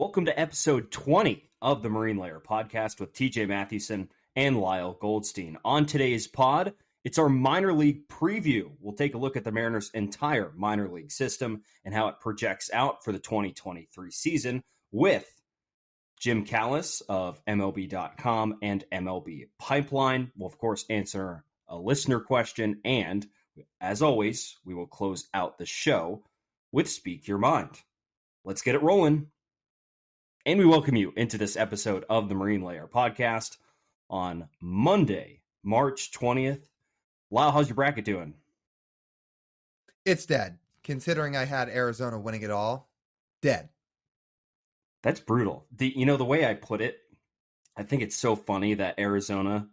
Welcome to episode 20 of the Marine Layer podcast with TJ Mathewson and Lyle Goldstein. On today's pod, it's our minor league preview. We'll take a look at the Mariners' entire minor league system and how it projects out for the 2023 season with Jim Callis of MLB.com and MLB Pipeline. We'll, of course, answer a listener question, and as always, we will close out the show with Speak Your Mind. Let's get it rolling. And we welcome you into this episode of the Marine Layer podcast on Monday, March 20th. Lyle, how's your bracket doing? It's dead. Considering I had Arizona winning it all, dead. That's brutal. The way I put it, I think it's so funny that Arizona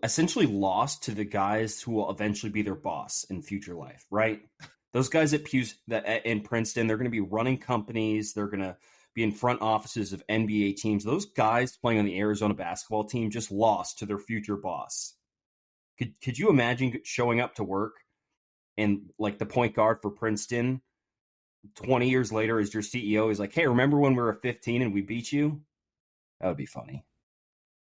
essentially lost to the guys who will eventually be their boss in future life, right? Those guys in Princeton, they're going to be running companies. They're going to be in front offices of NBA teams. Those guys playing on the Arizona basketball team just lost to their future boss. Could you imagine showing up to work and like the point guard for Princeton 20 years later as your CEO is like, hey, remember when we were 15 and we beat you? That would be funny.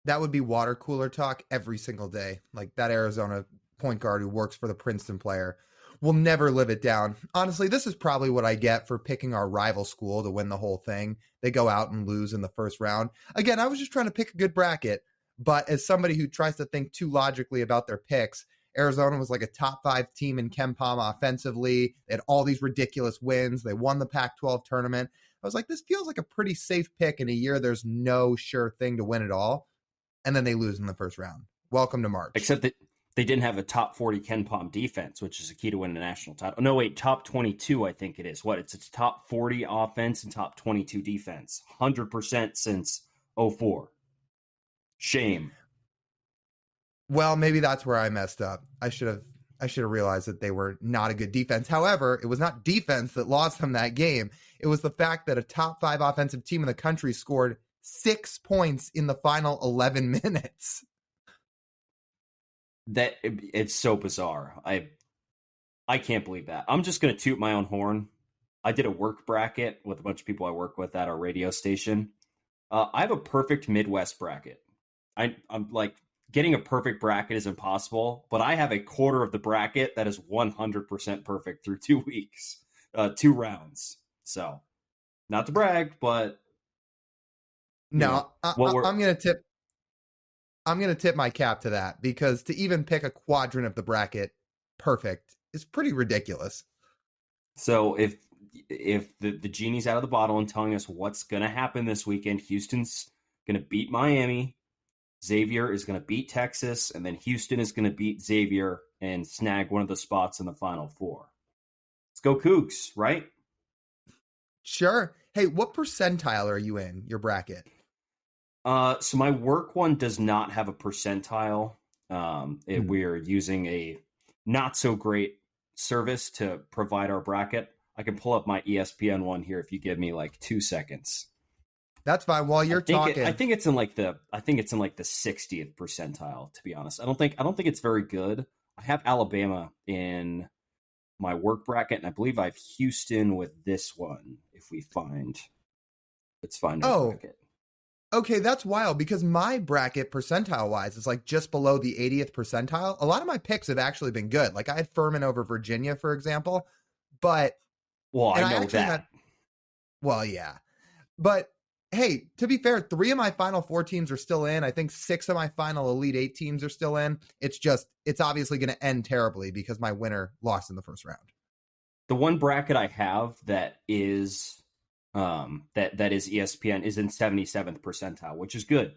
That would be water cooler talk every single day. Like that Arizona point guard who works for the Princeton player will never live it down. Honestly, this is probably what I get for picking our rival school to win the whole thing. They go out and lose in the first round. Again, I was just trying to pick a good bracket, but as somebody who tries to think too logically about their picks, Arizona was like a top 5 team in KenPom offensively. They had all these ridiculous wins. They won the Pac-12 tournament. I was like, this feels like a pretty safe pick in a year there's no sure thing to win it all. And then they lose in the first round. Welcome to March. Except that they didn't have a top 40 KenPom defense, which is a key to winning a national title. No, wait, top 22, I think it is. It's top 40 offense and top 22 defense. 100% since 2004. Shame. Well, maybe that's where I messed up. I should have realized that they were not a good defense. However, it was not defense that lost them that game. It was the fact that a top 5 offensive team in the country scored 6 points in the final 11 minutes. That it's so bizarre. I can't believe that. I'm just going to toot my own horn. I did a work bracket with a bunch of people I work with at our radio station. I have a perfect Midwest bracket. I'm like, getting a perfect bracket is impossible, but I have a quarter of the bracket that is 100% perfect through 2 weeks, 2 rounds. So, not to brag, but no, I'm going to tip my cap to that, because to even pick a quadrant of the bracket perfect is pretty ridiculous. So if the genie's out of the bottle and telling us what's going to happen this weekend, Houston's going to beat Miami, Xavier is going to beat Texas, and then Houston is going to beat Xavier and snag one of the spots in the Final Four. Let's go Cougs, right? Sure. Hey, what percentile are you in your bracket? So my work one does not have a percentile. We're using a not so great service to provide our bracket. I can pull up my ESPN one here if you give me like 2 seconds. That's fine. While you're talking, I think it's in like the 60th percentile. To be honest, I don't think it's very good. I have Alabama in my work bracket, and I believe I have Houston with this one. Let's find our bracket. Okay, that's wild, because my bracket percentile-wise is like just below the 80th percentile. A lot of my picks have actually been good. Like I had Furman over Virginia, for example. But I know that. Yeah. But hey, to be fair, 3 of my Final 4 teams are still in. I think 6 of my final Elite 8 teams are still in. It's obviously going to end terribly because my winner lost in the first round. The one bracket I have that is that is ESPN is in 77th percentile, which is good.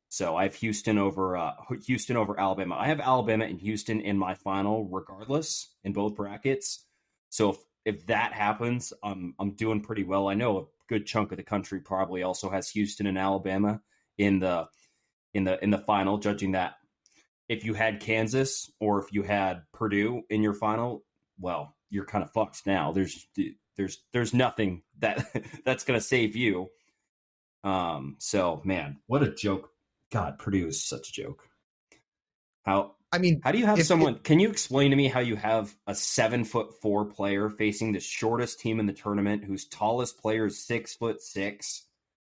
So I have Houston over Alabama. I have Alabama and Houston in my final regardless in both brackets. So if that happens, I'm doing pretty well. I know a good chunk of the country probably also has Houston and Alabama in the final, judging that if you had Kansas or if you had Purdue in your final, well, you're kind of fucked now. There's nothing that's going to save you. So man, what a joke. God, Purdue is such a joke. I mean, How do you have if someone? Can you explain to me how you have a 7'4" player facing the shortest team in the tournament, whose tallest player is 6'6",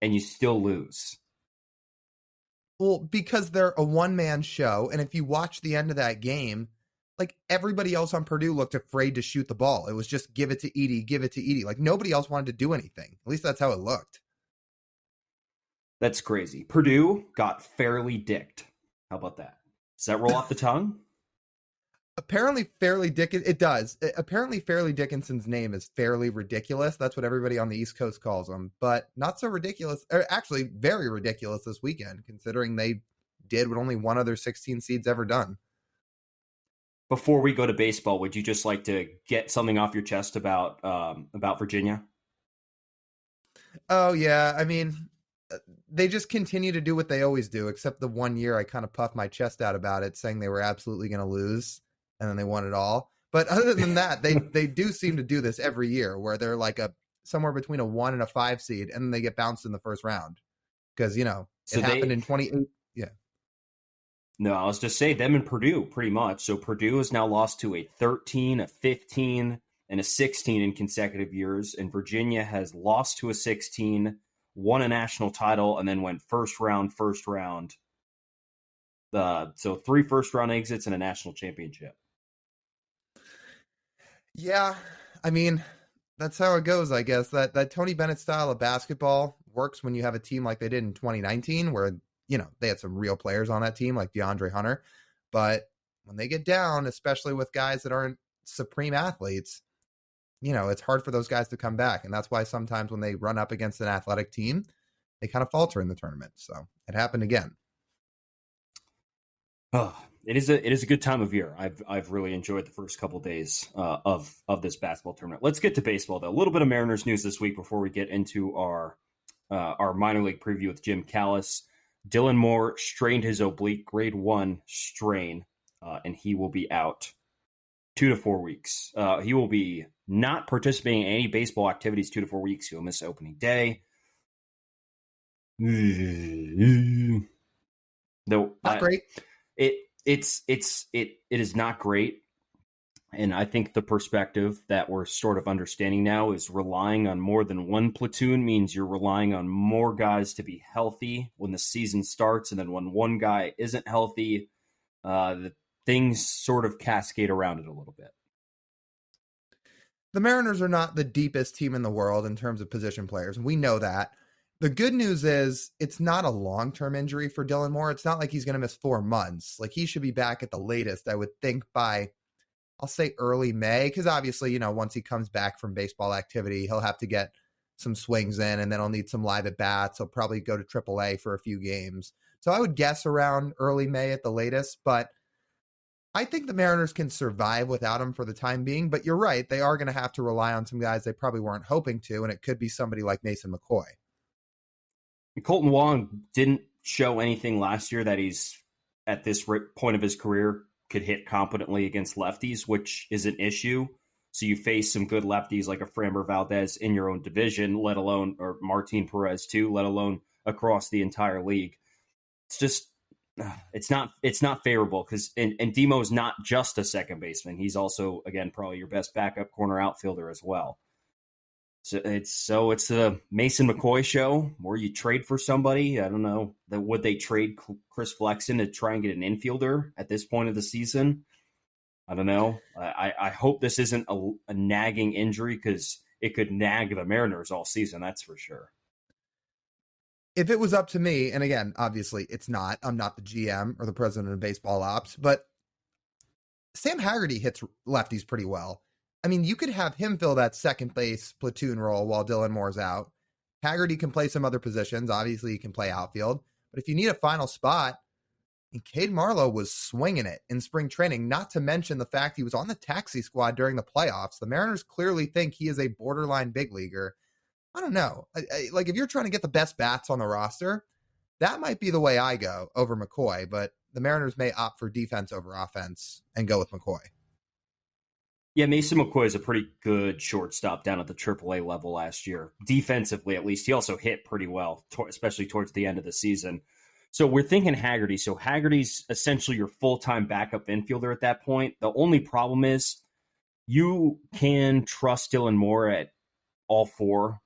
and you still lose? well, because they're a one-man show, and if you watch the end of that game, like everybody else on Purdue looked afraid to shoot the ball. It was just give it to Edey, give it to Edey. Like nobody else wanted to do anything. At least that's how it looked. That's crazy. Purdue got fairly dicked. How about that? Does that roll off the tongue? Apparently, it does. Apparently, Fairleigh Dickinson's name is fairly ridiculous. That's what everybody on the East Coast calls him, but not so ridiculous, or actually very ridiculous this weekend, considering they did what only one other 16 seed's ever done. Before we go to baseball, would you just like to get something off your chest about Virginia? Oh, yeah. I mean, they just continue to do what they always do, except the one year I kind of puffed my chest out about it, saying they were absolutely going to lose, and then they won it all. But other than that, they do seem to do this every year, where they're like somewhere between a 1 and a 5 seed, and then they get bounced in the first round because it happened in 28. Yeah. No, I was just saying them and Purdue pretty much. So Purdue has now lost to a 13, a 15, and a 16 in consecutive years, and Virginia has lost to a 16, won a national title, and then went first round. So 3 first-round exits and a national championship. Yeah, I mean, that's how it goes, I guess. That Tony Bennett style of basketball works when you have a team like they did in 2019, where they had some real players on that team like DeAndre Hunter. But when they get down, especially with guys that aren't supreme athletes, it's hard for those guys to come back. And that's why sometimes when they run up against an athletic team, they kind of falter in the tournament. So it happened again. Oh, it is a good time of year. I've really enjoyed the first couple days of this basketball tournament. Let's get to baseball, though. A little bit of Mariners news this week before we get into our minor league preview with Jim Callis. Dylan Moore strained his oblique, grade 1 strain, and he will be out 2 to 4 weeks. He will be not participating in any baseball activities 2 to 4 weeks. He'll miss opening day. Not great. It is not great. And I think the perspective that we're sort of understanding now is relying on more than one platoon means you're relying on more guys to be healthy when the season starts. And then when one guy isn't healthy, the things sort of cascade around it a little bit. The Mariners are not the deepest team in the world in terms of position players. We know that. The good news is it's not a long-term injury for Dylan Moore. It's not like he's going to miss 4 months. Like he should be back at the latest, I would think, by I'll say early May, because obviously, once he comes back from baseball activity, he'll have to get some swings in, and then he'll need some live at bats. He'll probably go to AAA for a few games. So I would guess around early May at the latest, but I think the Mariners can survive without him for the time being. But you're right, they are going to have to rely on some guys they probably weren't hoping to, and it could be somebody like Mason McCoy. Colton Wong didn't show anything last year that he's at this point of his career could hit competently against lefties, which is an issue. So you face some good lefties like a Framber Valdez in your own division, let alone, or Martin Perez too, let alone across the entire league. It's just, it's not favorable because, and Demo is not just a second baseman. He's also, again, probably your best backup corner outfielder as well. So it's the Mason McCoy show where you trade for somebody. I don't know. Would they trade Chris Flexen to try and get an infielder at this point of the season? I don't know. I hope this isn't a nagging injury because it could nag the Mariners all season. That's for sure. If it was up to me, and again, obviously it's not. I'm not the GM or the president of baseball ops, but Sam Haggerty hits lefties pretty well. I mean, you could have him fill that second base platoon role while Dylan Moore's out. Haggerty can play some other positions. Obviously, he can play outfield. But if you need a final spot, and Cade Marlowe was swinging it in spring training, not to mention the fact he was on the taxi squad during the playoffs. The Mariners clearly think he is a borderline big leaguer. I don't know. Like, if you're trying to get the best bats on the roster, that might be the way I go over McCoy. But the Mariners may opt for defense over offense and go with McCoy. Yeah, Mason McCoy is a pretty good shortstop down at the AAA level last year. Defensively, at least. He also hit pretty well, especially towards the end of the season. So we're thinking Haggerty. So Haggerty's essentially your full-time backup infielder at that point. The only problem is you can trust Dylan Moore at all four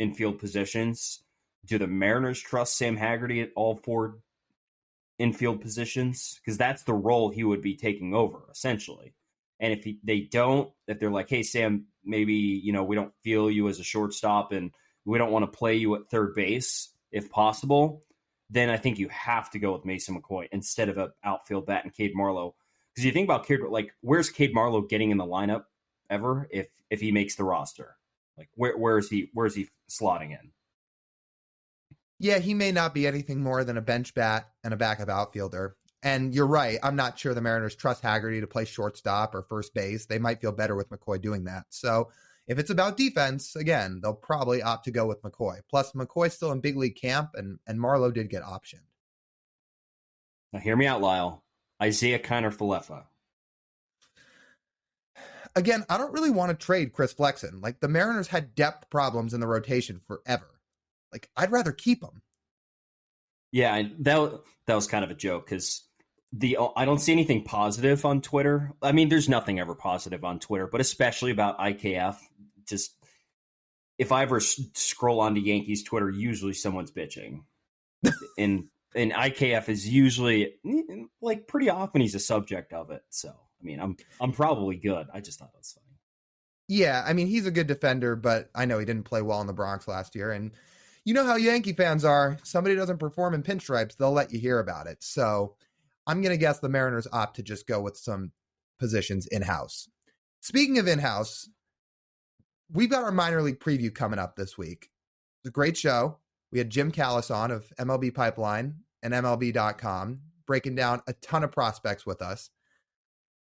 infield positions. Do the Mariners trust Sam Haggerty at all four infield positions? Because that's the role he would be taking over, essentially. And if they don't, if they're like, hey, Sam, maybe, we don't feel you as a shortstop and we don't want to play you at third base, if possible, then I think you have to go with Mason McCoy instead of an outfield bat and Cade Marlowe. Because you think about Cade, like, where's Cade Marlowe getting in the lineup ever if he makes the roster? Like, where is he slotting in? Yeah, he may not be anything more than a bench bat and a backup outfielder. And you're right. I'm not sure the Mariners trust Haggerty to play shortstop or first base. They might feel better with McCoy doing that. So if it's about defense, again, they'll probably opt to go with McCoy. Plus, McCoy's still in big league camp, and Marlowe did get optioned. Now, hear me out, Lyle. Isaiah Kiner-Falefa. Again, I don't really want to trade Chris Flexen. Like, the Mariners had depth problems in the rotation forever. Like, I'd rather keep him. Yeah, that was kind of a joke because I don't see anything positive on Twitter. I mean, there's nothing ever positive on Twitter, but especially about IKF. Just if I ever scroll onto Yankees Twitter, usually someone's bitching, and IKF is usually like pretty often he's a subject of it. So I mean, I'm probably good. I just thought that was funny. Yeah, I mean, he's a good defender, but I know he didn't play well in the Bronx last year, and you know how Yankee fans are. Somebody doesn't perform in pinstripes, they'll let you hear about it. So I'm going to guess the Mariners opt to just go with some positions in-house. Speaking of in-house, we've got our minor league preview coming up this week. It's a great show. We had Jim Callis on of MLB Pipeline and MLB.com breaking down a ton of prospects with us.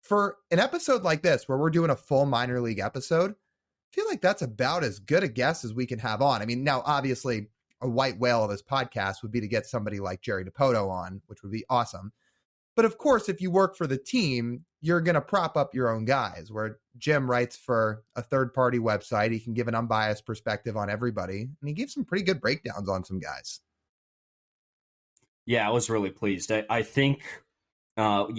For an episode like this, where we're doing a full minor league episode, I feel like that's about as good a guess as we can have on. I mean, now, obviously, a white whale of this podcast would be to get somebody like Jerry DiPoto on, which would be awesome. But of course, if you work for the team, you're going to prop up your own guys, where Jim writes for a third-party website. He can give an unbiased perspective on everybody, and he gave some pretty good breakdowns on some guys. Yeah, I was really pleased. I think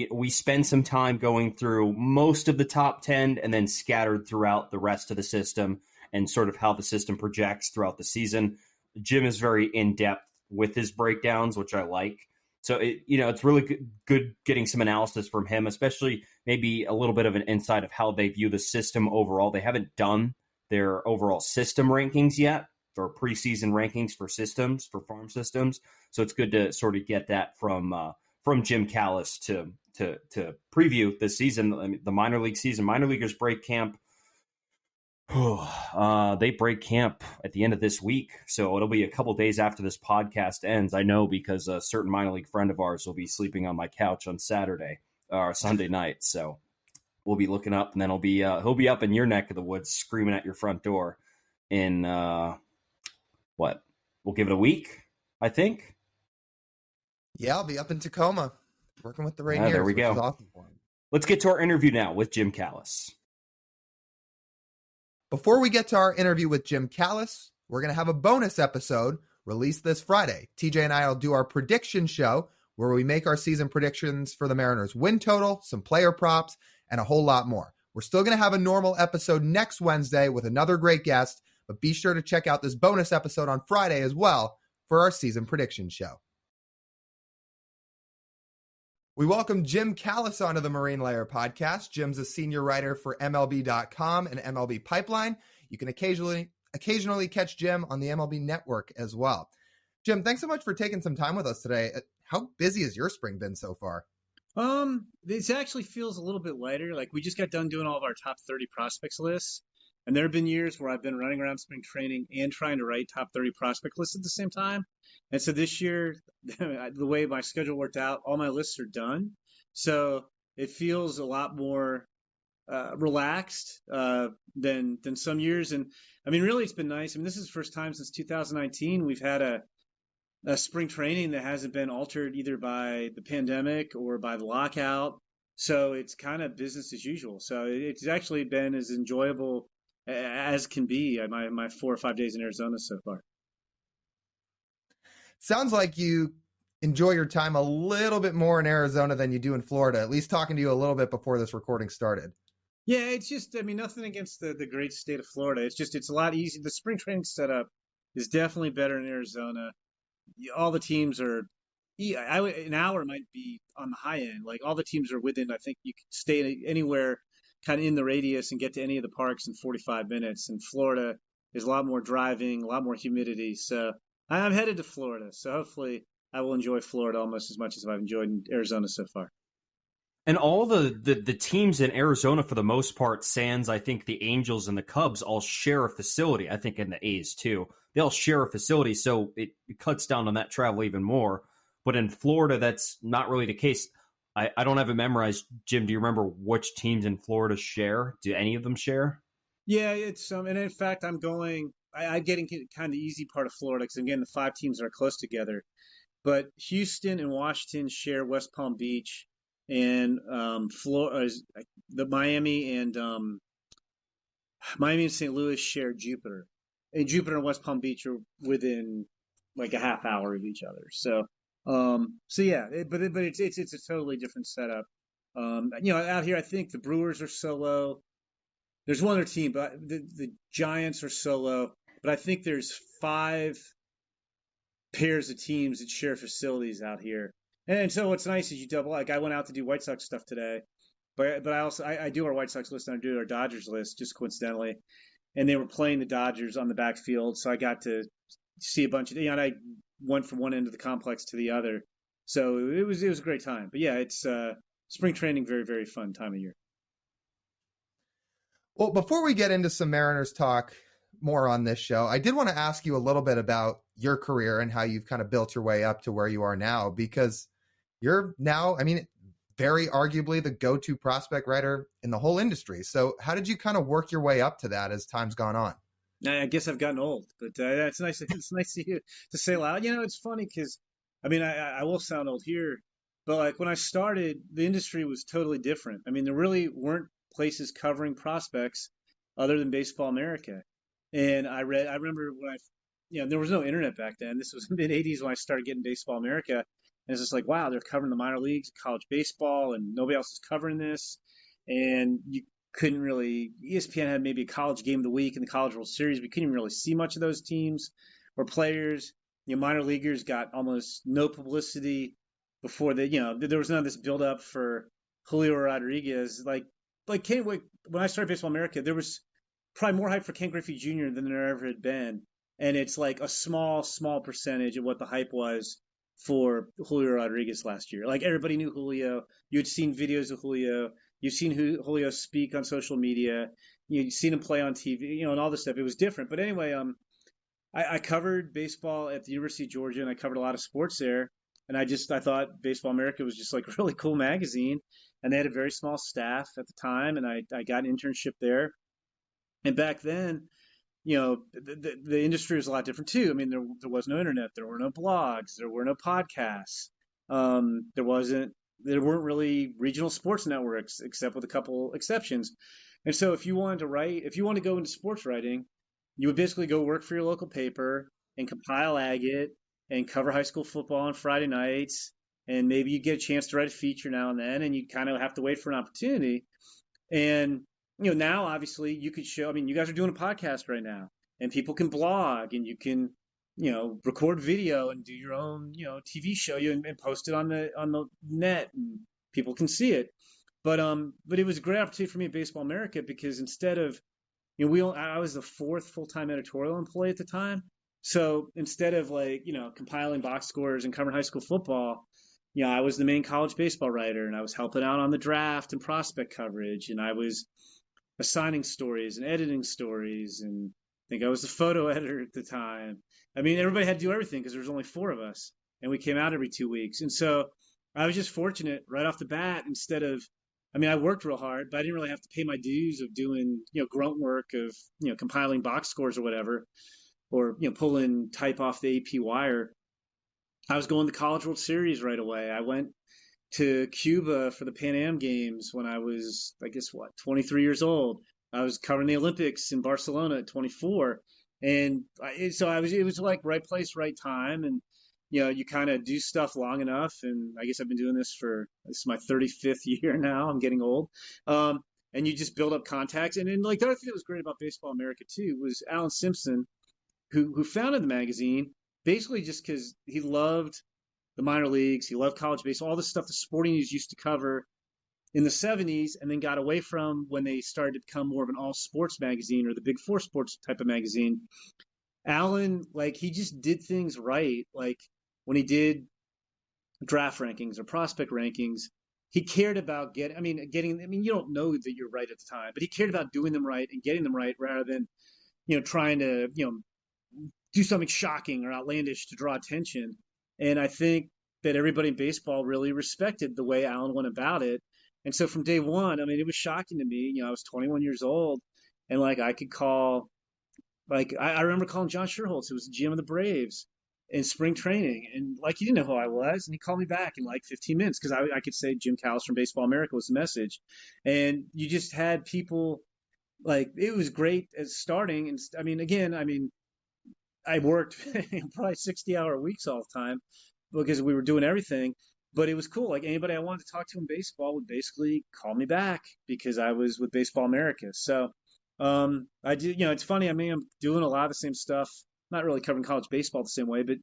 we spend some time going through most of the top 10 and then scattered throughout the rest of the system and sort of how the system projects throughout the season. Jim is very in-depth with his breakdowns, which I like. So, it's really good getting some analysis from him, especially maybe a little bit of an insight of how they view the system overall. They haven't done their overall system rankings yet, or preseason rankings for systems, for farm systems. So it's good to sort of get that from Jim Callis to preview this season, I mean, the minor league season. Minor leaguers break camp. They break camp at the end of this week, so it'll be a couple days after this podcast ends. I know because a certain minor league friend of ours will be sleeping on my couch on Saturday or Sunday night. So we'll be looking up, and then he'll be up in your neck of the woods, screaming at your front door. In what? We'll give it a week, I think. Yeah, I'll be up in Tacoma working with the Rainiers. There we go. Awesome. Let's get to our interview now with Jim Callis. Before we get to our interview with Jim Callis, we're going to have a bonus episode released this Friday. TJ and I will do our prediction show where we make our season predictions for the Mariners win total, some player props, and a whole lot more. We're still going to have a normal episode next Wednesday with another great guest, but be sure to check out this bonus episode on Friday as well for our season prediction show. We welcome Jim Callis onto the Marine Layer podcast. Jim's a senior writer for MLB.com and MLB Pipeline. You can occasionally catch Jim on the MLB Network as well. Jim, thanks so much for taking some time with us today. How busy has your spring been so far? This actually feels a little bit lighter. Like, we just got done doing all of our top 30 prospects lists. And there have been years where I've been running around spring training and trying to write top 30 prospect lists at the same time. And so this year, the way my schedule worked out, all my lists are done. So it feels a lot more relaxed than some years. And I mean, really, it's been nice. I mean, this is the first time since 2019 we've had a spring training that hasn't been altered either by the pandemic or by the lockout. So it's kind of business as usual. So it's actually been as enjoyable as can be my 4 or 5 days in Arizona so far. Sounds like you enjoy your time a little bit more in Arizona than you do in Florida, at least talking to you a little bit before this recording started. Yeah, it's just, I mean, nothing against the great state of Florida. It's a lot easier. The spring training setup is definitely better in Arizona. All the teams are, an hour might be on the high end. Like all the teams are within, I think you can stay anywhere kind of in the radius and get to any of the parks in 45 minutes. And Florida is a lot more driving, a lot more humidity. So I'm headed to Florida. So hopefully I will enjoy Florida almost as much as I've enjoyed Arizona so far. And all the teams in Arizona, for the most part, sans, I think the Angels and the Cubs all share a facility. I think in the A's too. They all share a facility, so it cuts down on that travel even more. But in Florida, that's not really the case. I don't have it memorized. Jim, do you remember which teams in Florida share? Do any of them share? Yeah, it's and in fact, I'm getting kind of the easy part of Florida because again, the 5 teams are close together. But Houston and Washington share West Palm Beach, and Florida, the Miami and St. Louis share Jupiter, and Jupiter and West Palm Beach are within like a half hour of each other. So yeah, but it's a totally different setup. Out here, I think the Brewers are solo. There's one other team, but the Giants are solo. But I think there's 5 pairs of teams that share facilities out here. And so what's nice is you double. Like I went out to do White Sox stuff today, but I do our White Sox list and I do our Dodgers list just coincidentally, and they were playing the Dodgers on the backfield, so I got to see a bunch of. And I went from one end of the complex to the other, so it was a great time. But yeah, it's spring training, very very fun time of year. Well, before we get into some Mariners talk more on this show, I did want to ask you a little bit about your career and how you've kind of built your way up to where you are now, because you're now, I mean, very arguably the go-to prospect writer in the whole industry. So how did you kind of work your way up to that as time's gone on? I guess I've gotten old, but it's nice. It's nice to hear to say loud. It's funny because, I mean, I will sound old here, but like when I started, the industry was totally different. I mean, there really weren't places covering prospects other than Baseball America. And I remember when there was no internet back then. This was mid '80s when I started getting Baseball America, and it's just like, wow, they're covering the minor leagues, college baseball, and nobody else is covering this. And you couldn't really. ESPN had maybe a college game of the week in the College World Series. We couldn't even really see much of those teams or players. Minor leaguers got almost no publicity before there was none of this build up for Julio Rodriguez. Like when I started Baseball America, there was probably more hype for Ken Griffey Jr. than there ever had been. And it's like a small percentage of what the hype was for Julio Rodriguez last year. Like everybody knew Julio. You had seen videos of Julio. You've seen Julio speak on social media. You'd seen him play on TV, and all this stuff. It was different. But anyway, I covered baseball at the University of Georgia, and I covered a lot of sports there. And I thought Baseball America was just like a really cool magazine. And they had a very small staff at the time, and I got an internship there. And back then, the industry was a lot different too. I mean, there was no internet, there were no blogs, there were no podcasts. There weren't really regional sports networks except with a couple exceptions. And so if you wanted to go into sports writing, you would basically go work for your local paper and compile agate and cover high school football on Friday nights. And maybe you get a chance to write a feature now and then, and you kind of have to wait for an opportunity. And now obviously you could show. I mean, you guys are doing a podcast right now, and people can blog, and you can, record video and do your own, TV show and post it on the net, and people can see it. But it was a great opportunity for me at Baseball America because instead of, I was the 4th full-time editorial employee at the time. So instead of compiling box scores and covering high school football, I was the main college baseball writer, and I was helping out on the draft and prospect coverage, and I was assigning stories and editing stories, and I think I was the photo editor at the time. I mean, everybody had to do everything because there was only 4 of us, and we came out every 2 weeks. And so I was just fortunate right off the bat. I worked real hard, but I didn't really have to pay my dues of doing, grunt work of, compiling box scores or whatever, or, pulling type off the AP wire. I was going to the College World Series right away. I went to Cuba for the Pan Am Games when I was, 23 years old. I was covering the Olympics in Barcelona at 24. And it was like right place, right time. And you kind of do stuff long enough. And I guess I've been doing this is my 35th year now. I'm getting old. And you just build up contacts. And then, like, the other thing that was great about Baseball America too was Alan Simpson, who founded the magazine, basically just because he loved the minor leagues, he loved college baseball, all the stuff the Sporting News used to cover in the 70s, and then got away from when they started to become more of an all sports magazine or the Big Four sports type of magazine. Alan, like, he just did things right. Like, when he did draft rankings or prospect rankings, he cared about you don't know that you're right at the time, but he cared about doing them right and getting them right rather than, trying to, do something shocking or outlandish to draw attention. And I think that everybody in baseball really respected the way Alan went about it. And so from day one, I mean, it was shocking to me. I was 21 years old, and like I could call, like I remember calling John Sherholtz, who was the GM of the Braves, in spring training, and like he didn't know who I was, and he called me back in like 15 minutes because I could say Jim Callis from Baseball America was the message, and you just had people like it was great as starting. And I worked probably 60-hour weeks all the time because we were doing everything. But it was cool. Like anybody I wanted to talk to in baseball would basically call me back because I was with Baseball America. So I do, it's funny. I mean, I'm doing a lot of the same stuff, not really covering college baseball the same way, but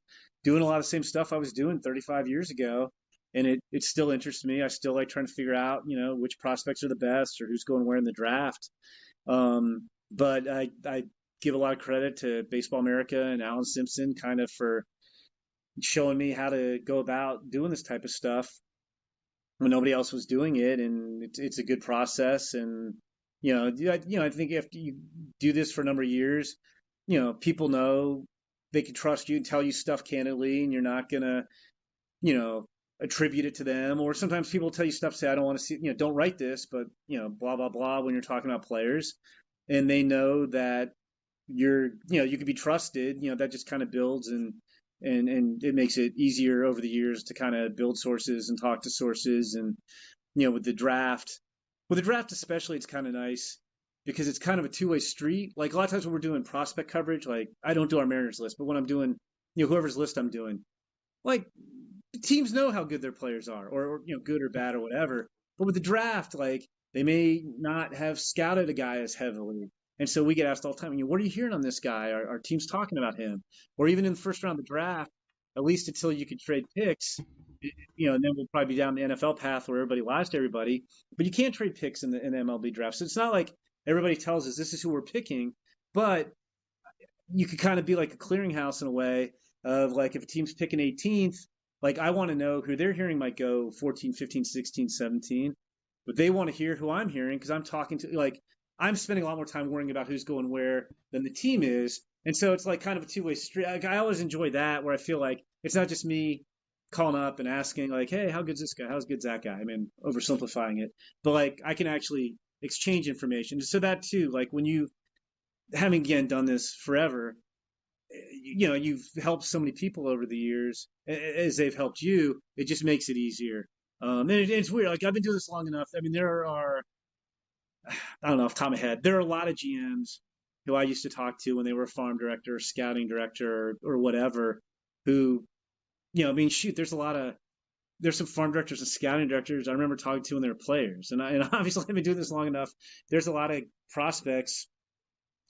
doing a lot of the same stuff I was doing 35 years ago. And it still interests me. I still like trying to figure out, which prospects are the best or who's going where in the draft. But I give a lot of credit to Baseball America and Alan Simpson kind of for showing me how to go about doing this type of stuff when nobody else was doing it. And it's a good process. And, I think after you do this for a number of years, people know they can trust you and tell you stuff candidly, and you're not going to, attribute it to them. Or sometimes people tell you stuff, say, I don't want to see, don't write this, but, blah, blah, blah, when you're talking about players. And they know that you can be trusted, that just kind of builds and it makes it easier over the years to kind of build sources and talk to sources. And, with the draft especially, it's kind of nice because it's kind of a two-way street. Like a lot of times when we're doing prospect coverage, like I don't do our Mariners list, but when I'm doing, whoever's list I'm doing, like teams know how good their players are or good or bad or whatever. But with the draft, like they may not have scouted a guy as heavily. And so we get asked all the time, what are you hearing on this guy? Are teams talking about him? Or even in the first round of the draft, at least until you could trade picks, and then we'll probably be down the NFL path where everybody lies to everybody. But you can't trade picks in the MLB draft. So it's not like everybody tells us this is who we're picking, but you could kind of be like a clearinghouse in a way of like if a team's picking 18th, like I want to know who they're hearing might go 14, 15, 16, 17. But they want to hear who I'm hearing because I'm talking to, like, I'm spending a lot more time worrying about who's going where than the team is. And so it's like kind of a two-way street. Like, I always enjoy that where I feel like it's not just me calling up and asking like, hey, how good's this guy? How good's that guy? I mean, oversimplifying it. But like I can actually exchange information. So that too, like when you, having again done this forever, you've helped so many people over the years as they've helped you. It just makes it easier. And it's weird. Like I've been doing this long enough. I mean, there are, I don't know off the top of my head, there are a lot of GMs who I used to talk to when they were a farm director, or scouting director, or whatever, who, shoot, there's some farm directors and scouting directors I remember talking to when they were players. And obviously I've been doing this long enough. There's a lot of prospects.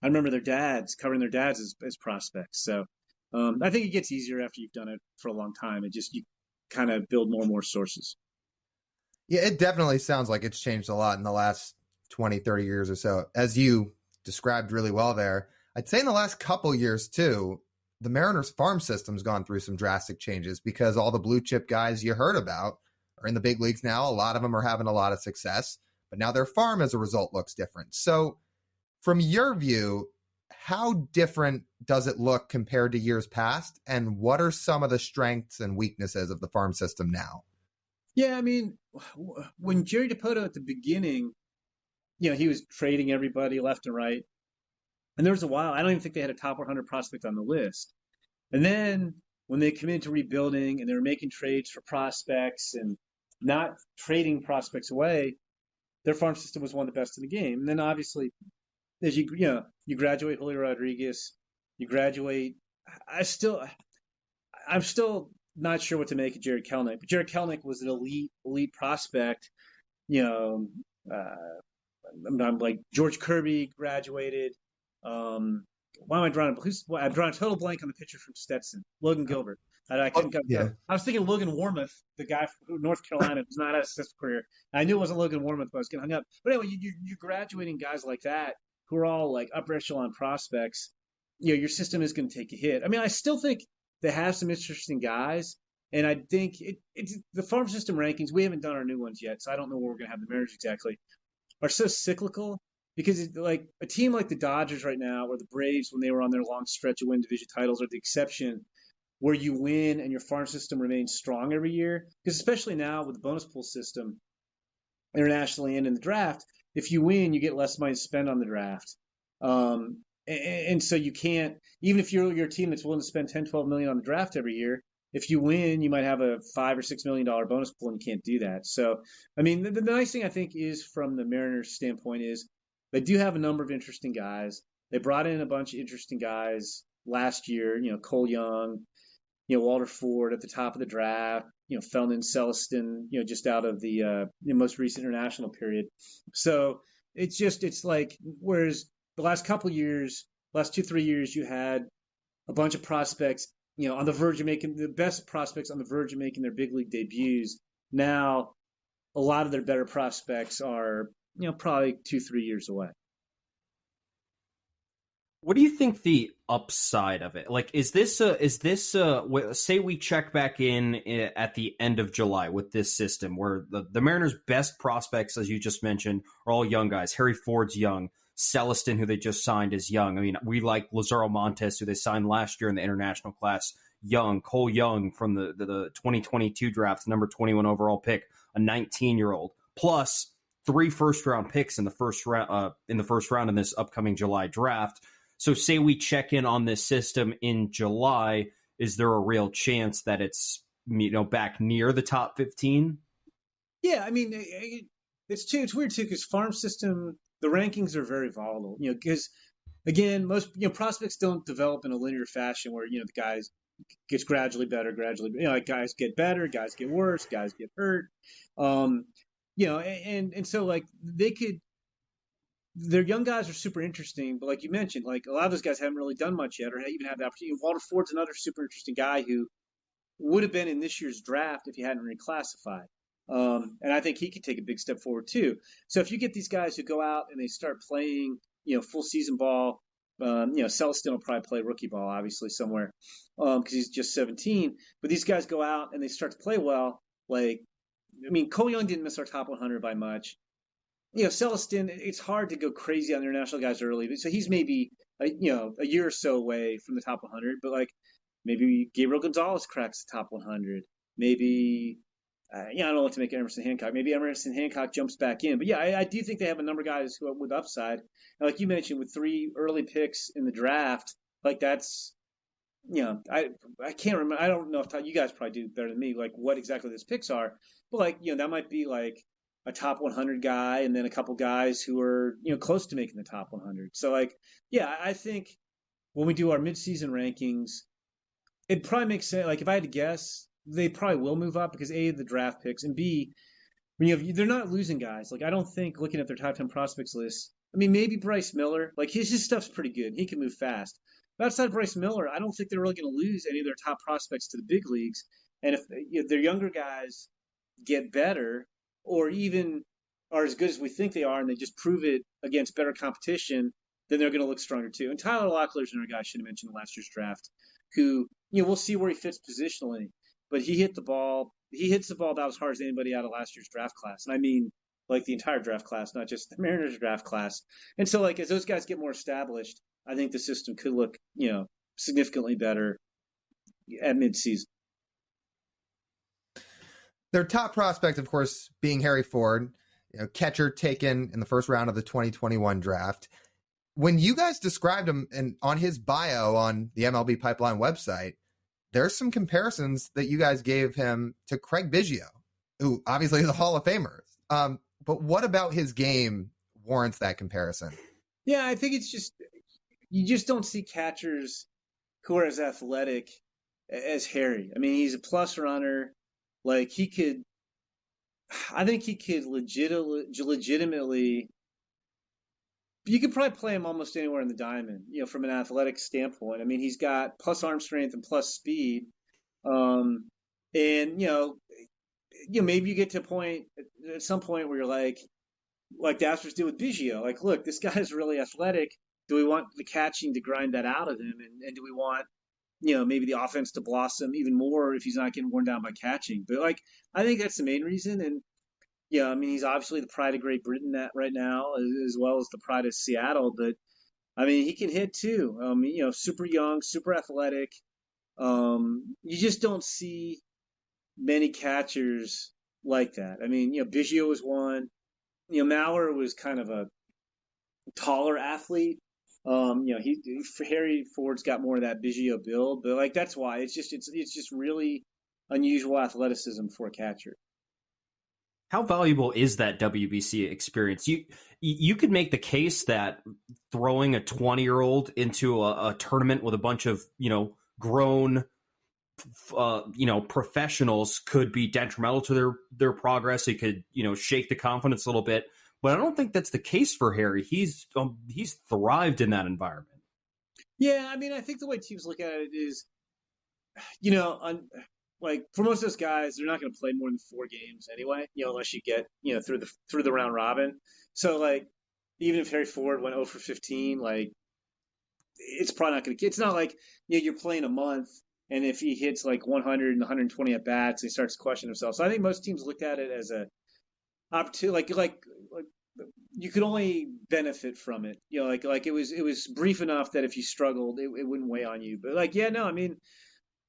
I remember covering their dads as prospects. So I think it gets easier after you've done it for a long time. You kind of build more and more sources. Yeah, it definitely sounds like it's changed a lot in the last 20, 30 years or so. As you described really well there, I'd say in the last couple years too, the Mariners farm system's gone through some drastic changes because all the blue chip guys you heard about are in the big leagues now. A lot of them are having a lot of success, but now their farm as a result looks different. So from your view, how different does it look compared to years past? And what are some of the strengths and weaknesses of the farm system now? Yeah, I mean, when Jerry Dipoto at the beginning, he was trading everybody left and right. And there was a while, I don't even think they had a top 100 prospect on the list. And then when they come into rebuilding and they were making trades for prospects and not trading prospects away, their farm system was one of the best in the game. And then obviously, as you graduate Julio Rodriguez, you graduate. I'm still not sure what to make of Jared Kelenic, but Jared Kelenic was an elite prospect. You know, I'm like George Kirby graduated. Why am I drawing? I'm drawing a total blank on the pitcher from Stetson, Logan Gilbert. I was thinking Logan Warmoth, the guy from North Carolina, who's not had a successful career. I knew it wasn't Logan Warmoth, but I was getting hung up. But anyway, you're graduating guys like that who are all like upper echelon prospects. You know, your system is going to take a hit. I mean, I still think they have some interesting guys, and I think it's the farm system rankings. We haven't done our new ones yet, so I don't know where we're going to have the Mariners exactly. Are so cyclical because it's like a team like the Dodgers right now, or the Braves when they were on their long stretch of win division titles, are the exception, where you win and your farm system remains strong every year. Because especially now with the bonus pool system, internationally and in the draft, if you win, you get less money to spend on the draft. And so you can't, even if you're a team that's willing to spend 10, 12 million on the draft every year, if you win, you might have a $5 or $6 million bonus pool, and you can't do that. So, I mean, the nice thing I think is from the Mariners' standpoint is they do have a number of interesting guys. They brought in a bunch of interesting guys last year. You know, Cole Young, you know, Walter Ford at the top of the draft. You know, Felton Celestin, you know, just out of the most recent international period. So it's like whereas the last couple years, last 2-3 years, you had a bunch of prospects, you know, on the verge of making the best prospects on the verge of making their big league debuts. Now, a lot of their better prospects are, you know, probably 2-3 years away. What do you think the upside of it? Like, is this say we check back in at the end of July with this system where the Mariners' best prospects, as you just mentioned, are all young guys. Harry Ford's young. Celestin, who they just signed, is young. I mean, we like Lazaro Montes, who they signed last year in the international class, young. Cole Young from the 2022 draft, number 21 overall pick, a 19-year-old, plus 3 first-round picks in the first round in this upcoming July draft. So say we check in on this system in July, is there a real chance that it's, you know, back near the top 15? Yeah, I mean, it's weird too because farm system, the rankings are very volatile, you know, because again, most, you know, prospects don't develop in a linear fashion where, you know, the guys gets gradually better, you know, like guys get better, guys get worse, guys get hurt. You know, and so like their young guys are super interesting, but like you mentioned, like a lot of those guys haven't really done much yet or even had the opportunity. Walter Ford's another super interesting guy who would have been in this year's draft if he hadn't reclassified. And I think he could take a big step forward too. So if you get these guys who go out and they start playing, you know, full season ball, you know, Celestin will probably play rookie ball, obviously somewhere, because he's just 17. But these guys go out and they start to play well. Like, I mean, Cole Young didn't miss our top 100 by much. You know, Celestin, it's hard to go crazy on the international guys early. So he's maybe, you know, a year or so away from the top 100. But like maybe Gabriel Gonzalez cracks the top 100. Maybe, yeah, I don't know what to make Emerson Hancock. Maybe Emerson Hancock jumps back in. But yeah, I do think they have a number of guys who are with upside. And like you mentioned, with 3 early picks in the draft, like that's, you know, I can't remember. I don't know if you guys probably do better than me, like what exactly those picks are. But like, you know, that might be like a top 100 guy and then a couple guys who are, you know, close to making the top 100. So like, yeah, I think when we do our midseason rankings, it probably makes sense. Like if I had to guess, they probably will move up because A, the draft picks, and B, you know, they're not losing guys. Like I don't think looking at their top 10 prospects list, I mean, maybe Bryce Miller, like his stuff's pretty good. He can move fast. But outside of Bryce Miller, I don't think they're really going to lose any of their top prospects to the big leagues. And if their younger guys get better or even are as good as we think they are and they just prove it against better competition, then they're going to look stronger too. And Tyler Locklear's another guy I should have mentioned in last year's draft who, you know, we'll see where he fits positionally. But he hits the ball about as hard as anybody out of last year's draft class. And I mean, like the entire draft class, not just the Mariners draft class. And so, like, as those guys get more established, I think the system could look, you know, significantly better at midseason. Their top prospect, of course, being Harry Ford, you know, catcher taken in the first round of the 2021 draft. When you guys described him and on his bio on the MLB Pipeline website, there's some comparisons that you guys gave him to Craig Biggio, who obviously is a Hall of Famer. But what about his game warrants that comparison? Yeah, I think it's just, you just don't see catchers who are as athletic as Harry. I mean, he's a plus runner. Like I think he could legitimately. You could probably play him almost anywhere in the diamond, from an athletic standpoint. I mean, he's got plus arm strength and plus speed. Um, and maybe you get to a point at some point where you're like the Astros did with Biggio. Like, look, this guy's really athletic. Do we want the catching to grind that out of him, and do we want maybe the offense to blossom even more if he's not getting worn down by catching? But like, I think that's the main reason. And I mean, he's obviously the pride of Great Britain right now, as well as the pride of Seattle. But I mean, he can hit too. Super young, super athletic. You just don't see many catchers like that. I mean, Biggio was one. Mauer was kind of a taller athlete. Harry Ford's got more of that Biggio build, but like that's why it's just really unusual athleticism for a catcher. How valuable is that WBC experience? You could make the case that throwing a 20-year-old into a tournament with a bunch of grown professionals could be detrimental to their progress. It could shake the confidence a little bit. But I don't think that's the case for Harry. He's thrived in that environment. Yeah, I mean, I think the way teams look at it is, like for most of those guys, they're not going to play more than 4 games anyway. Unless you get through the round robin. So like, even if Harry Ford went 0 for 15, like it's probably not going to. It's not like you're playing a month, and if he hits like 100 and 120 at bats, he starts to question himself. So I think most teams look at it as a opportunity, like you could only benefit from it. Like it was brief enough that if you struggled, it wouldn't weigh on you. But like, yeah, no, I mean,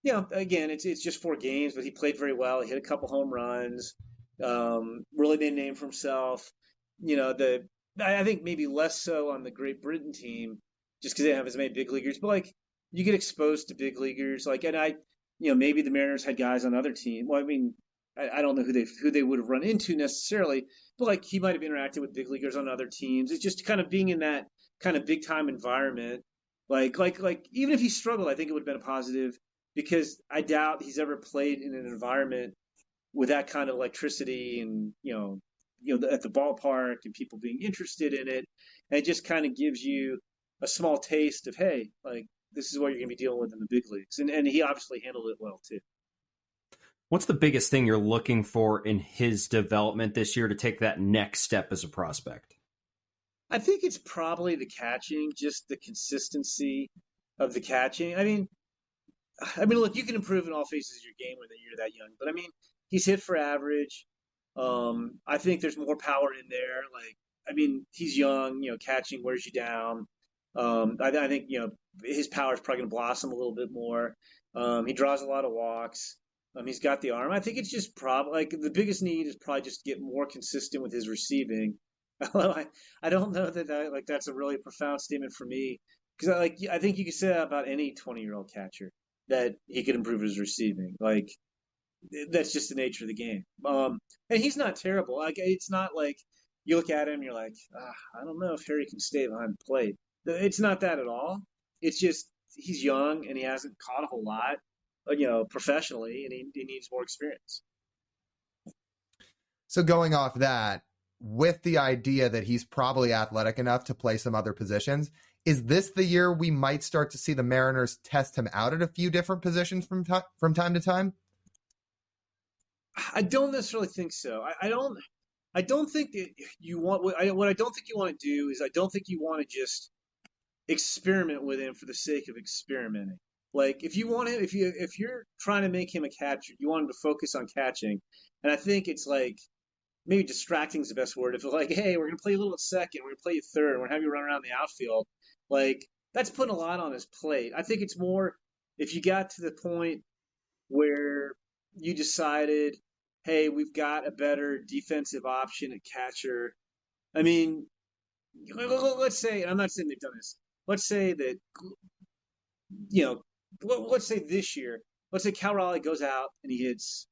again, it's just 4 games, but he played very well. He hit a couple home runs, really made a name for himself. I think maybe less so on the Great Britain team, just because they don't have as many big leaguers. But like, you get exposed to big leaguers, like, and maybe the Mariners had guys on other teams. Well, I mean, I don't know who they would have run into necessarily, but like he might have interacted with big leaguers on other teams. It's just kind of being in that kind of big time environment. Like even if he struggled, I think it would have been a positive, because I doubt he's ever played in an environment with that kind of electricity and at the ballpark and people being interested in it. And it just kind of gives you a small taste of, hey, like this is what you're going to be dealing with in the big leagues. And he obviously handled it well too. What's the biggest thing you're looking for in his development this year to take that next step as a prospect? I think it's probably the catching, just the consistency of the catching. I mean, look, you can improve in all phases of your game when you're that young, but I mean, he's hit for average. I think there's more power in there. Like, I mean, he's young, catching wears you down. I think, his power is probably going to blossom a little bit more. He draws a lot of walks. He's got the arm. I think it's just probably like the biggest need is probably just to get more consistent with his receiving. Although I don't know that that's a really profound statement for me, because I think you could say that about any 20-year-old catcher, that he could improve his receiving. Like that's just the nature of the game. And he's not terrible. Like it's not like you look at him and you're like, I don't know if Harry can stay behind the plate. It's not that at all. It's just he's young and he hasn't caught a whole lot, professionally, and he needs more experience. So going off that, with the idea that he's probably athletic enough to play some other positions, is this the year we might start to see the Mariners test him out at a few different positions from time to time? I don't necessarily think so. I don't think that you want what I don't think you want to do is I don't think you want to just experiment with him for the sake of experimenting. Like if you're trying to make him a catcher, you want him to focus on catching. And I think it's like maybe distracting is the best word. If it's like, hey, we're gonna play a little at second, we're gonna play you third, we're gonna have you run around the outfield, like that's putting a lot on his plate. I think it's more if you got to the point where you decided, hey, we've got a better defensive option at catcher. I mean, let's say, and I'm not saying they've done this. Let's say that, let's say this year, let's say Cal Raleigh goes out and he hits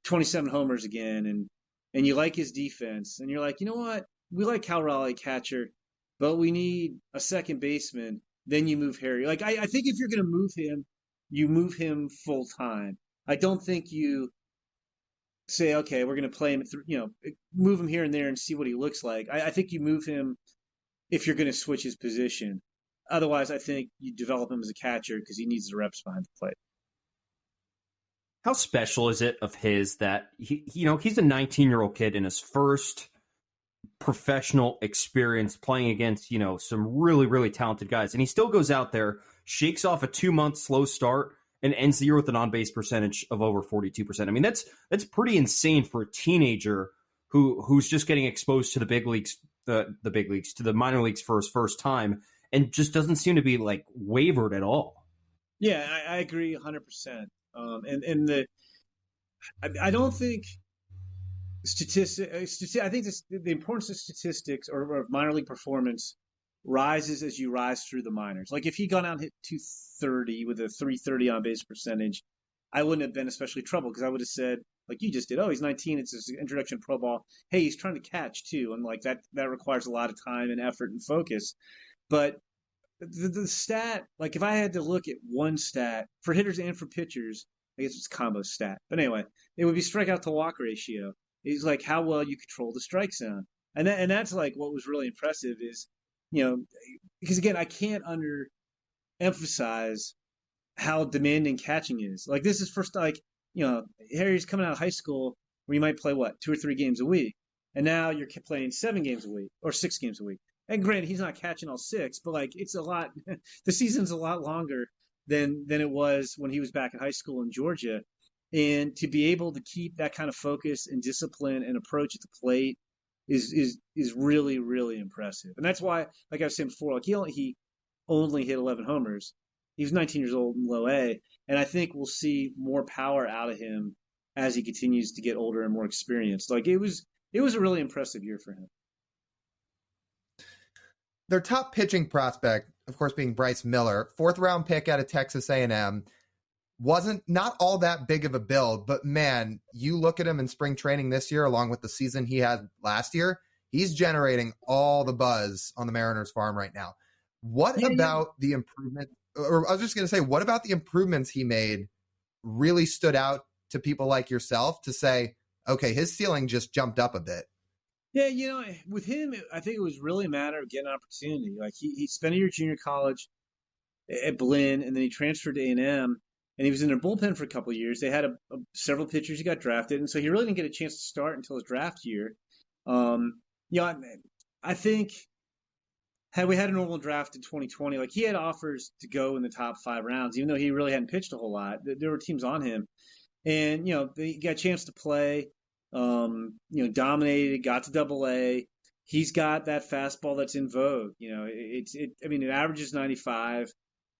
27 homers again, and you like his defense, and you're like, you know what? We like Cal Raleigh catcher, but we need a second baseman. Then you move Harry. Like, I think if you're going to move him, you move him full time. I don't think you say, okay, we're going to play him, move him here and there and see what he looks like. I think you move him if you're going to switch his position. Otherwise, I think you develop him as a catcher because he needs the reps behind the plate. How special is it of his that he's a 19-year-old kid in his first professional experience playing against, some really, really talented guys. And he still goes out there, shakes off a 2-month slow start, and ends the year with an on-base percentage of over 42%. I mean, that's pretty insane for a teenager who's just getting exposed to the big leagues, the big leagues, to the minor leagues for his first time, and just doesn't seem to be like wavered at all. Yeah, I agree 100%. I don't think statistics. I think the importance of statistics or minor league performance rises as you rise through the minors. Like if he gone out and hit 230 with a 330 on base percentage, I wouldn't have been especially troubled because I would have said, like you just did, oh, he's 19, it's his introduction to pro ball. Hey, he's trying to catch too, and like that requires a lot of time and effort and focus. But the stat, like if I had to look at one stat for hitters and for pitchers, I guess it's a combo stat. But anyway, it would be strikeout to walk ratio. It's like how well you control the strike zone. And that's like what was really impressive is, because again, I can't emphasize how demanding catching is. Like this is first, Harry's coming out of high school where you might play 2 or 3 games a week. And now you're playing 7 games a week or 6 games a week. And granted, he's not catching all 6, but like it's a lot. The season's a lot longer than it was when he was back in high school in Georgia. And to be able to keep that kind of focus and discipline and approach at the plate is really, really impressive. And that's why, like I was saying before, like he only hit 11 homers. He was 19 years old in low A. And I think we'll see more power out of him as he continues to get older and more experienced. Like it was a really impressive year for him. Their top pitching prospect, of course, being Bryce Miller, 4th round pick out of Texas A&M, wasn't not all that big of a build, but man, you look at him in spring training this year, along with the season he had last year, he's generating all the buzz on the Mariners farm right now. What about the improvement? Or I was just going to say, what about the improvements he made really stood out to people like yourself to say, okay, his ceiling just jumped up a bit? Yeah, with him, I think it was really a matter of getting an opportunity. Like he spent a year junior college at Blinn, and then he transferred to A&M, and he was in their bullpen for a couple of years. They had several pitchers who got drafted, and so he really didn't get a chance to start until his draft year. I think had we had a normal draft in 2020, like he had offers to go in the top 5 rounds, even though he really hadn't pitched a whole lot. There were teams on him, and he got a chance to play. Dominated, got to Double-A. He's got that fastball that's in vogue. It averages 95,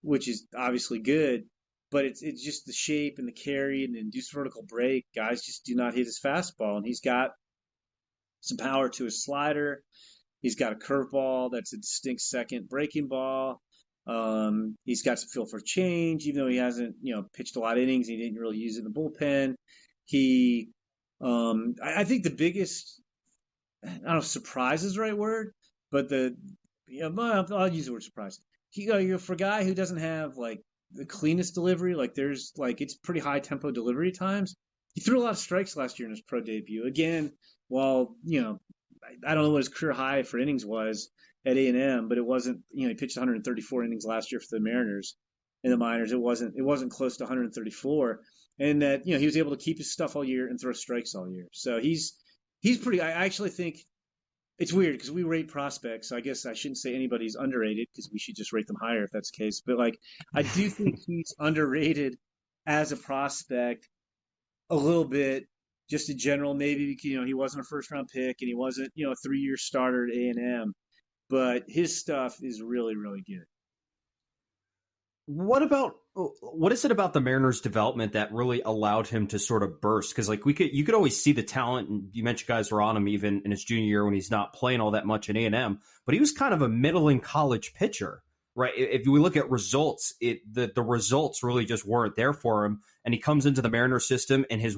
which is obviously good, but it's just the shape and the carry and the induced vertical break. Guys just do not hit his fastball, and he's got some power to his slider. He's got a curveball that's a distinct second breaking ball. He's got some feel for change, even though he hasn't, pitched a lot of innings. He didn't really use it in the bullpen. I think the biggest, I don't know if surprise is the right word, but I'll use the word surprise. For a guy who doesn't have like the cleanest delivery, like there's like it's pretty high tempo delivery times. He threw a lot of strikes last year in his pro debut. Again, while I don't know what his career high for innings was at A&M, but it wasn't. He pitched 134 innings last year for the Mariners in the minors. It wasn't close to 134. And that, he was able to keep his stuff all year and throw strikes all year. So he's pretty, I actually think it's weird because we rate prospects. So I guess I shouldn't say anybody's underrated because we should just rate them higher if that's the case. But like, I do think he's underrated as a prospect a little bit, just in general, maybe, he wasn't a 1st round pick and he wasn't, a 3-year starter at A&M, but his stuff is really, really good. What is it about the Mariners' development that really allowed him to sort of burst? Because like you could always see the talent, and you mentioned guys were on him even in his junior year when he's not playing all that much in A&M, but he was kind of a middling college pitcher, right? If we look at results, the results really just weren't there for him, and he comes into the Mariners system, and his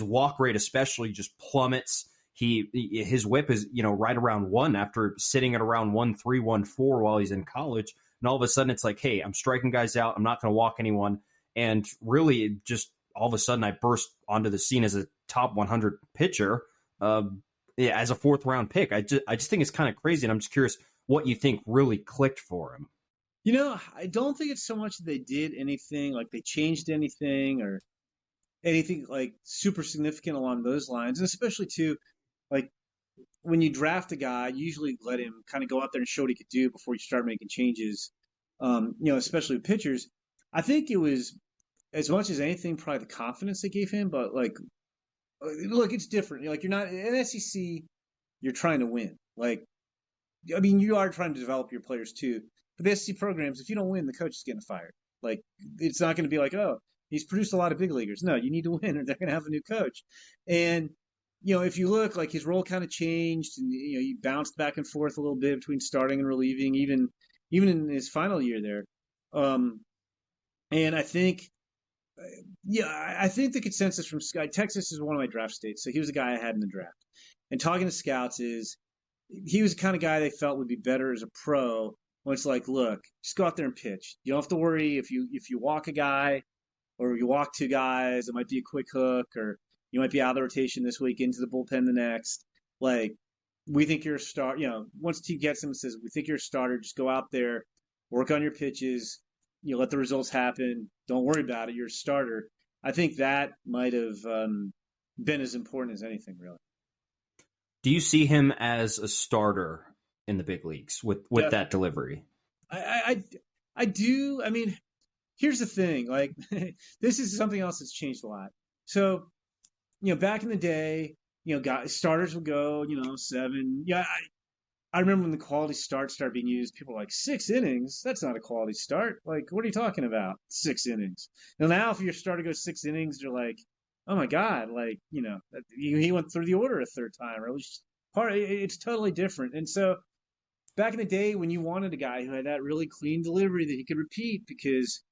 walk rate especially just plummets. His whip is right around 1 after sitting at around 1.3, 1.4 while he's in college. And all of a sudden it's like, hey, I'm striking guys out. I'm not going to walk anyone. And really, just all of a sudden, I burst onto the scene as a top 100 pitcher, as a fourth round pick. I just think it's kind of crazy, and I'm just curious what you think really clicked for him. I don't think it's so much that they did anything, like they changed anything or anything like super significant along those lines. And especially too, like when you draft a guy, you usually let him kind of go out there and show what he could do before you start making changes. Especially with pitchers. I think it was as much as anything probably the confidence they gave him, but like, look, it's different. Like you're not in SEC, you're trying to win. Like, I mean, you are trying to develop your players too. But the SEC programs, if you don't win, the coach is getting fired. Like, it's not going to be like, oh, he's produced a lot of big leaguers. No, you need to win, or they're going to have a new coach. And if you look, like his role kind of changed, and he bounced back and forth a little bit between starting and relieving, even in his final year there. And I think, I think the consensus from Texas is one of my draft states, so he was the guy I had in the draft. And talking to scouts is he was the kind of guy they felt would be better as a pro. When it's like, look, just go out there and pitch. You don't have to worry if you walk a guy or you walk two guys, it might be a quick hook, or you might be out of the rotation this week into the bullpen the next. Like, we think you're a star. Once the team gets him and says, we think you're a starter, just go out there, work on your pitches, let the results happen. Don't worry about it. You're a starter. I think that might have been as important as anything, really. Do you see him as a starter in the big leagues with that delivery? I do. I mean, here's the thing. Like, this is something else that's changed a lot. So, back in the day, starters would go, 7. Yeah, I remember when the quality starts started being used, people were like, 6 innings? That's not a quality start. Like, what are you talking about? 6 innings. Now if your starter goes 6 innings, you're like, oh my God, like, he went through the order a third time, or at least it's totally different. And so back in the day when you wanted a guy who had that really clean delivery that he could repeat because,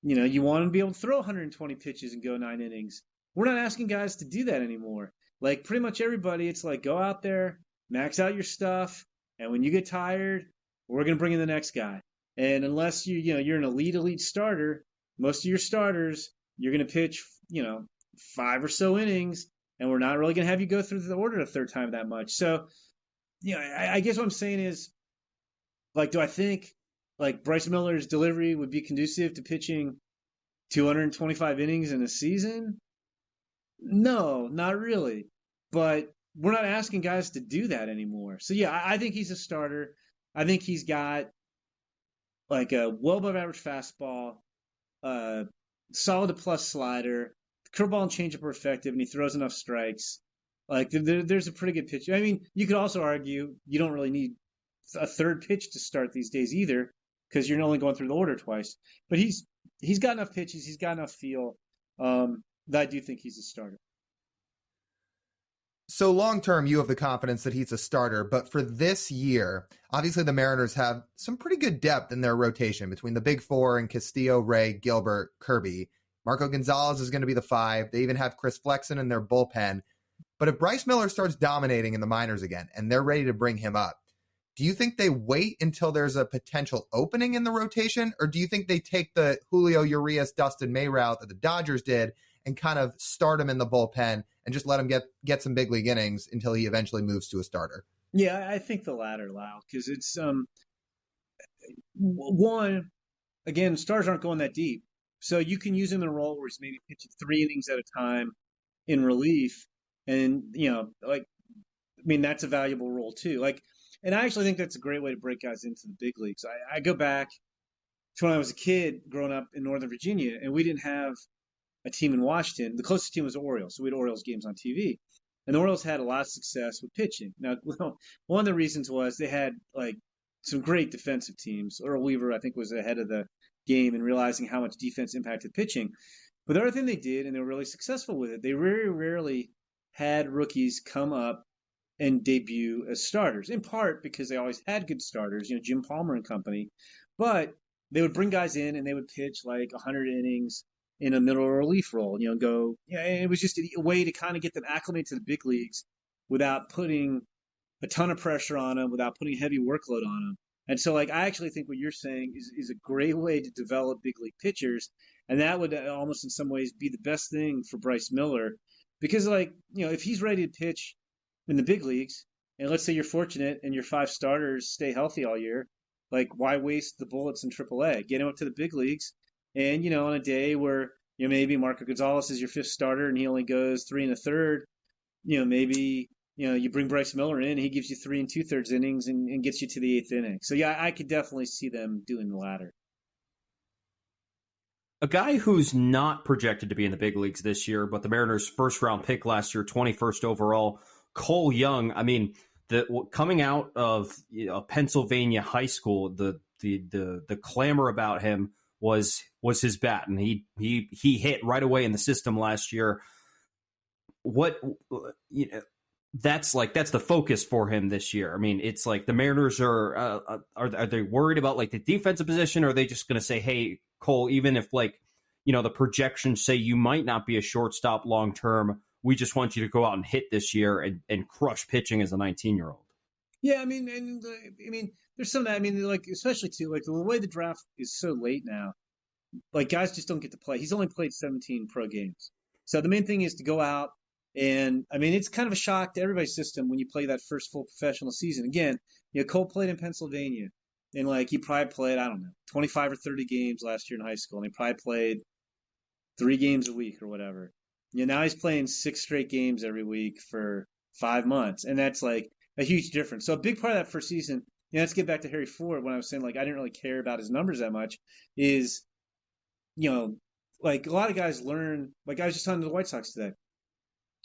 you wanted to be able to throw 120 pitches and go 9 innings. We're not asking guys to do that anymore. Like pretty much everybody, it's like, go out there, max out your stuff. And when you get tired, we're going to bring in the next guy. And unless you're an elite starter, most of your starters, you're going to pitch, 5 or so innings, and we're not really going to have you go through the order a third time that much. So, I guess what I'm saying is, like, do I think like Bryce Miller's delivery would be conducive to pitching 225 innings in a season? No, not really. But we're not asking guys to do that anymore. So yeah, I think he's a starter. I think he's got like a well above average fastball, solid to plus slider, curveball and changeup are effective, and he throws enough strikes. Like there's a pretty good pitch. I mean, you could also argue you don't really need a third pitch to start these days either, because you're only going through the order twice. But he's got enough pitches, he's got enough feel that I do think he's a starter. So long term, you have the confidence that he's a starter, but for this year, obviously the Mariners have some pretty good depth in their rotation between the big four and Castillo, Ray, Gilbert, Kirby. Marco Gonzalez is going to be the 5. They even have Chris Flexen in their bullpen. But if Bryce Miller starts dominating in the minors again and they're ready to bring him up, do you think they wait until there's a potential opening in the rotation? Or do you think they take the Julio Urias, Dustin May route that the Dodgers did and kind of start him in the bullpen and just let him get some big league innings until he eventually moves to a starter? Yeah, I think the latter, Lyle, because it's one, again, stars aren't going that deep. So you can use him in a role where he's maybe pitching 3 innings at a time in relief. And, that's a valuable role too. And I actually think that's a great way to break guys into the big leagues. I go back to when I was a kid growing up in Northern Virginia, and we didn't have a team in Washington. The closest team was the Orioles, so we had Orioles games on TV. And the Orioles had a lot of success with pitching. Now, one of the reasons was they had some great defensive teams. Earl Weaver, I think, was ahead of the game in realizing how much defense impacted pitching. But the other thing they did, and they were really successful with it, they very rarely had rookies come up and debut as starters, in part because they always had good starters, Jim Palmer and company. But they would bring guys in and they would pitch like 100 innings in a middle relief role, and it was just a way to kind of get them acclimated to the big leagues without putting a ton of pressure on them, without putting a heavy workload on them. And so, like, I actually think what you're saying is a great way to develop big league pitchers. And that would almost in some ways be the best thing for Bryce Miller. Because, like, if he's ready to pitch in the big leagues, and let's say you're fortunate and your 5 starters stay healthy all year, like, why waste the bullets in AAA? Get him up to the big leagues. And, on a day where, maybe Marco Gonzalez is your 5th starter and he only goes 3 1/3, maybe you bring Bryce Miller in, he gives you 3 2/3 innings and gets you to the 8th inning. So yeah, I could definitely see them doing the latter. A guy who's not projected to be in the big leagues this year, but the Mariners' first round pick last year, 21st overall, Cole Young. I mean, coming out of Pennsylvania high school, the clamor about him was his bat, and he hit right away in the system last year. That's the focus for him this year. I mean, it's like the Mariners are they worried about like the defensive position, or are they just going to say, hey, Cole, even if the projections say you might not be a shortstop long term, we just want you to go out and hit this year and crush pitching as a 19-year-old. Yeah, I mean, there's some of that. I mean, like, especially too, like, the way the draft is so late now, like, guys just don't get to play. He's only played 17 pro games. So the main thing is to go out. And I mean, it's kind of a shock to everybody's system when you play that first full professional season. Again, Cole played in Pennsylvania, and like he probably played, I don't know, 25 or 30 games last year in high school, and he probably played 3 games a week or whatever. Now he's playing 6 straight games every week for 5 months, and that's like a huge difference. So a big part of that first season, let's get back to Harry Ford when I was saying like I didn't really care about his numbers that much, is like a lot of guys learn. Like I was just talking to the White Sox today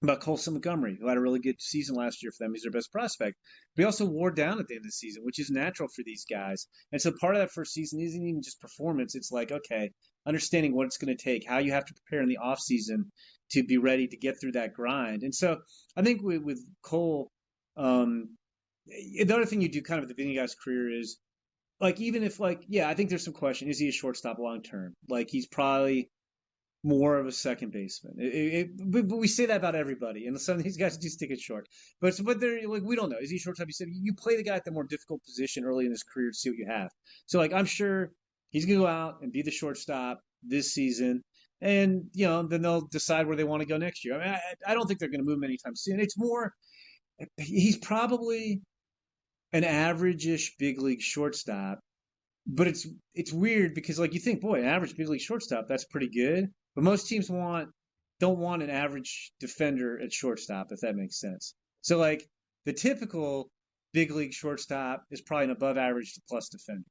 about Colson Montgomery, who had a really good season last year for them. He's their best prospect. But he also wore down at the end of the season, which is natural for these guys. And so part of that first season isn't even just performance. It's like, okay, understanding what it's going to take, how you have to prepare in the off season to be ready to get through that grind. And so I think with Cole, the other thing you do kind of at the beginning of his career is, like, even if, like, yeah, I think there's some question. Is he a shortstop long term? Like, he's probably more of a second baseman. But we say that about everybody, and some of these guys do stick it short. But they're like, we don't know. Is he a shortstop? You said you play the guy at the more difficult position early in his career to see what you have. So like, I'm sure he's gonna go out and be the shortstop this season, and then they'll decide where they want to go next year. I mean, I don't think they're going to move him anytime soon. It's more, he's probably an average-ish big league shortstop. But it's weird because, like, you think, boy, an average big league shortstop, that's pretty good. But most teams don't want an average defender at shortstop, if that makes sense. So, like, the typical big league shortstop is probably an above average to plus defender,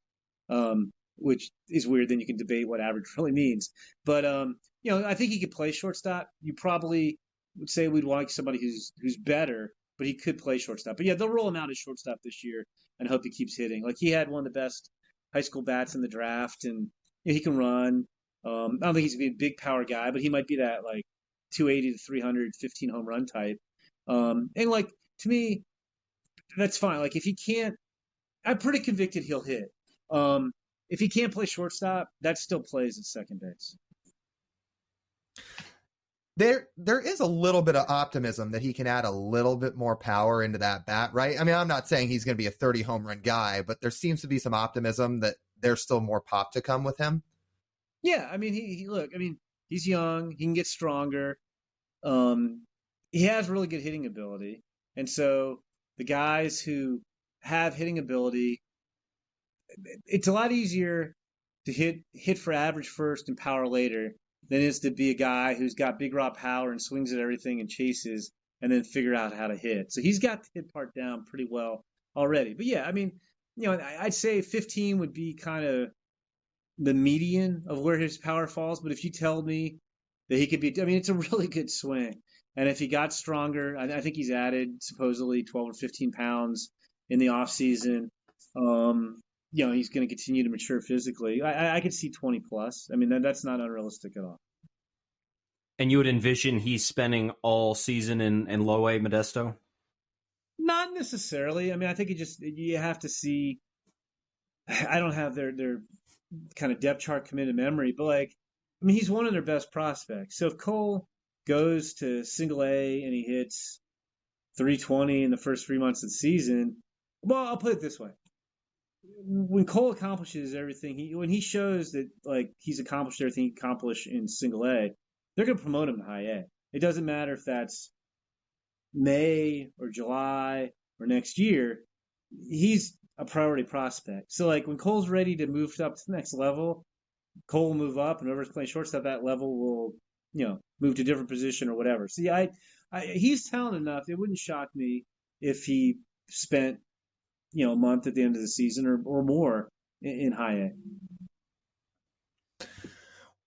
which is weird. Then you can debate what average really means. But, I think he could play shortstop. You probably would say we'd like somebody who's better, but he could play shortstop. But, yeah, they'll roll him out as shortstop this year and hope he keeps hitting. Like, he had one of the best high school bats in the draft, and he can run. I don't think he's gonna be a big power guy, but he might be that like 280 to 300, 15 home run type. And like, to me, that's fine. Like, if he can't, I'm pretty convicted he'll hit. If he can't play shortstop, that still plays at second base. There is a little bit of optimism that he can add a little bit more power into that bat, right? I mean, I'm not saying he's going to be a 30 home run guy, but there seems to be some optimism that there's still more pop to come with him. Yeah, I mean, he's young, he can get stronger. He has really good hitting ability. And so the guys who have hitting ability, it's a lot easier to hit for average first and power later than it is to be a guy who's got big raw power and swings at everything and chases and then figure out how to hit. So he's got the hit part down pretty well already. But yeah, I mean, I'd say 15 would be kind of the median of where his power falls. But if you tell me that he could be, I mean, it's a really good swing. And if he got stronger, I think he's added supposedly 12 or 15 pounds in the off season. He's going to continue to mature physically. I could see 20 plus. I mean, that's not unrealistic at all. And you would envision he's spending all season in low A Modesto? Not necessarily. I mean, I think you have to see. I don't have their kind of depth chart committed memory, but like, I mean, he's one of their best prospects. So if Cole goes to single A and he hits 320 in the first 3 months of the season, well, I'll put it this way. when Cole accomplishes everything, when he shows that like he's accomplished everything he accomplished in single A, they're going to promote him to high A. It doesn't matter if that's May or July or next year. He's a priority prospect. So like when Cole's ready to move up to the next level, Cole will move up, and whoever's playing shortstop that level will, move to a different position or whatever. So yeah, he's talented enough. It wouldn't shock me if he spent, a month at the end of the season or more in high A.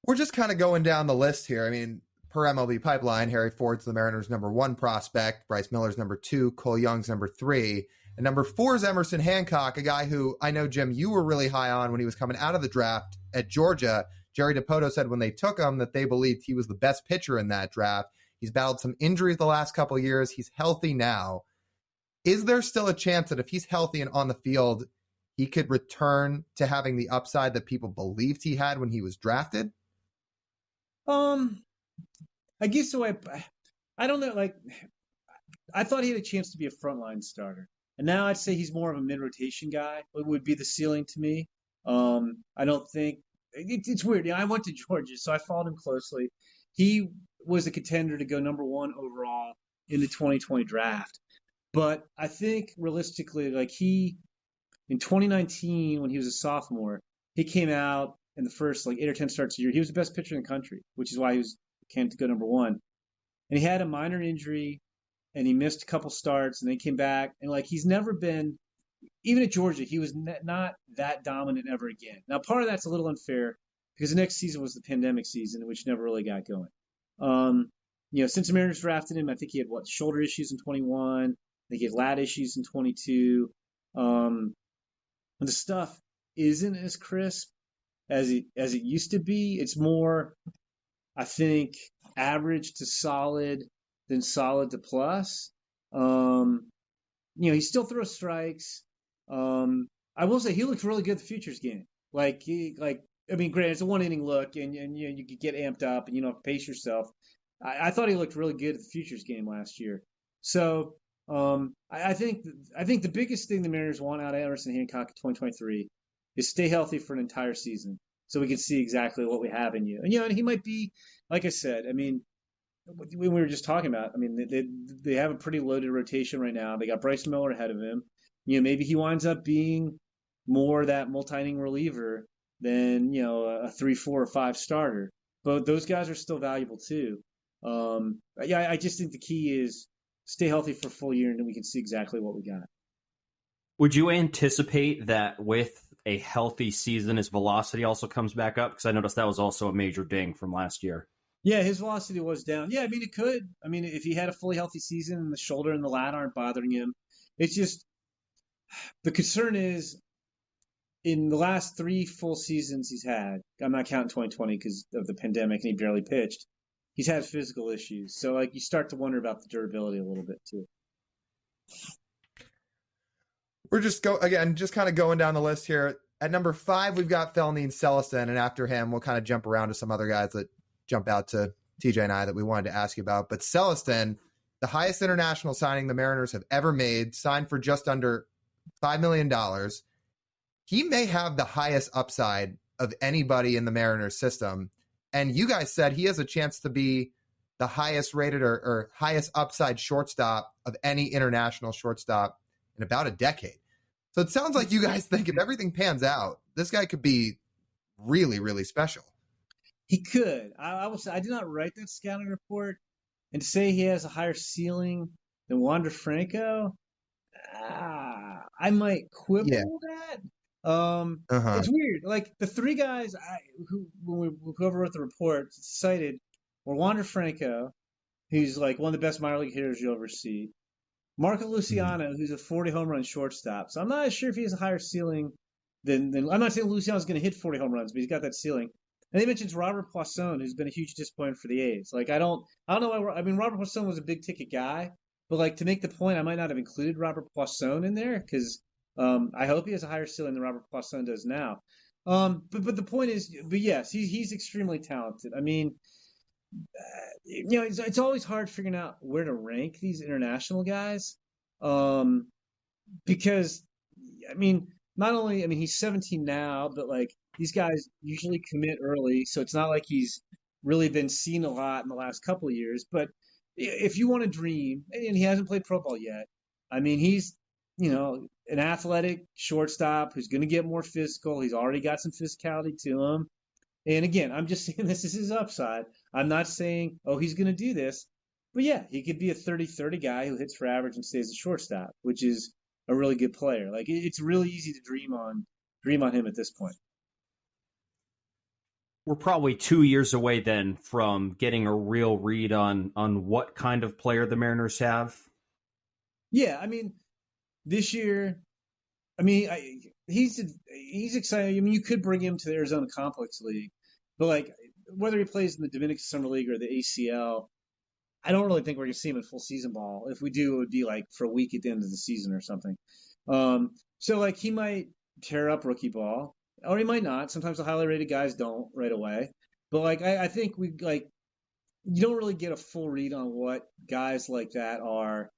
We're just kind of going down the list here. I mean, per MLB Pipeline, Harry Ford's the Mariners' #1 prospect, Bryce Miller's #2, Cole Young's #3, and #4 is Emerson Hancock, a guy who I know, Jim, you were really high on when he was coming out of the draft at Georgia. Jerry Dipoto said when they took him that they believed he was the best pitcher in that draft. He's battled some injuries the last couple of years. He's healthy now. Is there still a chance that if he's healthy and on the field, he could return to having the upside that people believed he had when he was drafted? I guess so. I don't know. Like, I thought he had a chance to be a frontline starter, and now I'd say he's more of a mid-rotation guy. It would be the ceiling to me. I don't think it's weird. I went to Georgia, so I followed him closely. He was a contender to go #1 overall in the 2020 draft. But I think realistically, like in 2019, when he was a sophomore, he came out in the first 8 or 10 starts a year. He was the best pitcher in the country, which is why he was candidate to go #1. And he had a minor injury, and he missed a couple starts, and then he came back. And he's never been, even at Georgia, he was not that dominant ever again. Now, part of that's a little unfair because the next season was the pandemic season, which never really got going. Since the Mariners drafted him, I think he had shoulder issues in 21. I think he had lat issues in 22. The stuff isn't as crisp as it used to be. It's more, I think, average to solid than solid to plus. He still throws strikes. I will say he looked really good at the futures game. Granted, it's a 1 inning look, and you could get amped up and pace yourself. I thought he looked really good at the futures game last year. So I think the biggest thing the Mariners want out of Emerson Hancock in 2023 is stay healthy for an entire season, so we can see exactly what we have in you. And he might be, like I said. When we were just talking about, they have a pretty loaded rotation right now. They got Bryce Miller ahead of him. Maybe he winds up being more that multi-inning reliever than a 3, 4, or 5 starter. But those guys are still valuable too. I just think the key is stay healthy for a full year, and then we can see exactly what we got. Would you anticipate that with a healthy season, his velocity also comes back up? Because I noticed that was also a major ding from last year. Yeah, his velocity was down. Yeah, it could. If he had a fully healthy season and the shoulder and the lat aren't bothering him, it's just the concern is in the last 3 full seasons he's had, I'm not counting 2020 because of the pandemic and he barely pitched, he's had physical issues. So you start to wonder about the durability a little bit too. We're just kind of going down the list here. At #5, we've got Felnine Celestin, and after him, we'll kind of jump around to some other guys that jump out to TJ and I that we wanted to ask you about. But Celestin, the highest international signing the Mariners have ever made, signed for just under $5 million. He may have the highest upside of anybody in the Mariners system. And you guys said he has a chance to be the highest rated or highest upside shortstop of any international shortstop in about a decade. So it sounds like you guys think if everything pans out, this guy could be really, really special. He could. I will say I did not write that scouting report, and to say he has a higher ceiling than Wander Franco, I might quibble that. It's weird. The 3 guys whoever wrote the report cited were Wander Franco, who's one of the best minor league hitters you'll ever see, Marco Luciano, who's a 40 home run shortstop. So I'm not sure if he has a higher ceiling than I'm not saying Luciano's going to hit 40 home runs, but he's got that ceiling. And they mentioned Robert Poisson, who's been a huge disappointment for the A's. I don't know why. Robert Poisson was a big ticket guy, but to make the point, I might not have included Robert Poisson in there because I hope he has a higher ceiling than Robert Poisson does now. But the point is, yes, he's extremely talented. It's always hard figuring out where to rank these international guys, because not only, I mean, he's 17 now, but like these guys usually commit early, so it's not like he's really been seen a lot in the last couple of years. But if you want to dream, and he hasn't played pro ball yet, I mean, he's, an athletic shortstop who's going to get more physical. He's already got some physicality to him. And again, I'm just saying this is his upside. I'm not saying, oh, he's going to do this. But yeah, he could be a 30-30 guy who hits for average and stays a shortstop, which is a really good player. Like it's really easy to dream on him at this point. We're probably 2 years away then from getting a real read on what kind of player the Mariners have. Yeah, I mean, this year, I mean, he's exciting. I mean, you could bring him to the Arizona Complex League, but like whether he plays in the Dominican Summer League or the ACL, I don't really think we're going to see him in full season ball. If we do, it would be like for a week at the end of the season or something. So like he might tear up rookie ball, or he might not. Sometimes the highly rated guys don't right away. But like I think you don't really get a full read on what guys like that are.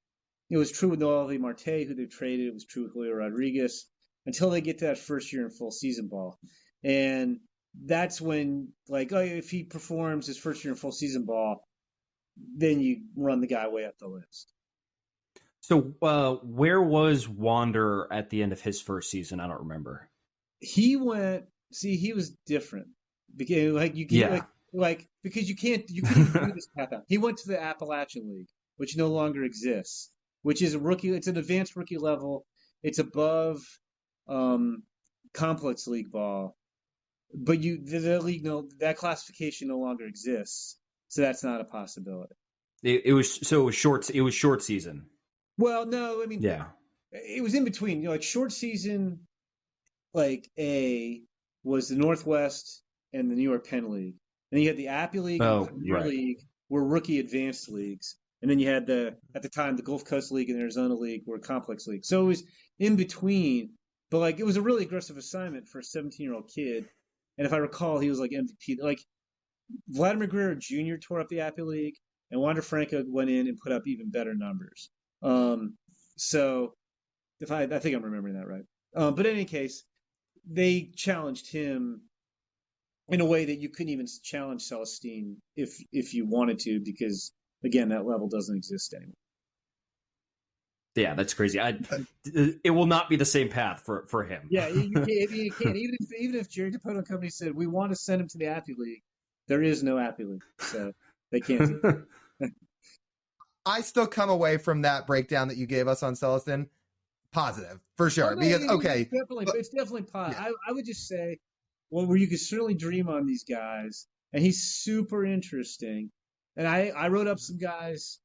It was true with Noelvi Marte, who they've traded. It was true with Julio Rodriguez until they get to that first year in full season ball. And that's when, if he performs his first year in full season ball, then you run the guy way up the list. So where was Wander at the end of his first season? I don't remember. He was different because because you can't even do this path out. He went to the Appalachian League, which no longer exists, which is it's an advanced rookie level. It's above complex league ball, but the league, that classification no longer exists. So that's not a possibility. It was short. It was short season. Well, no, I mean, yeah, it was in between. Like short season, like A was the Northwest and the New York Penn League, and you had the Appy League and the Premier League were rookie advanced leagues, and then you had at the time the Gulf Coast League and the Arizona League were complex leagues. So it was in between, but like it was a really aggressive assignment for a 17-year-old kid. And if I recall, he was like MVP. Like Vladimir Guerrero Jr. tore up the Appy League, and Wander Franco went in and put up even better numbers. So if I think I'm remembering that right. But in any case, they challenged him in a way that you couldn't even challenge Celestine if you wanted to, because again, that level doesn't exist anymore. Yeah, that's crazy. It will not be the same path for him. Yeah, you can't. Even if Jerry DiPoto and company said we want to send him to the Appy League, there is no Appy League, so they can't do it. I still come away from that breakdown that you gave us on Celestine positive for sure. It's definitely positive. Yeah. I would just say, where you could certainly dream on these guys, and he's super interesting. And I wrote up some guys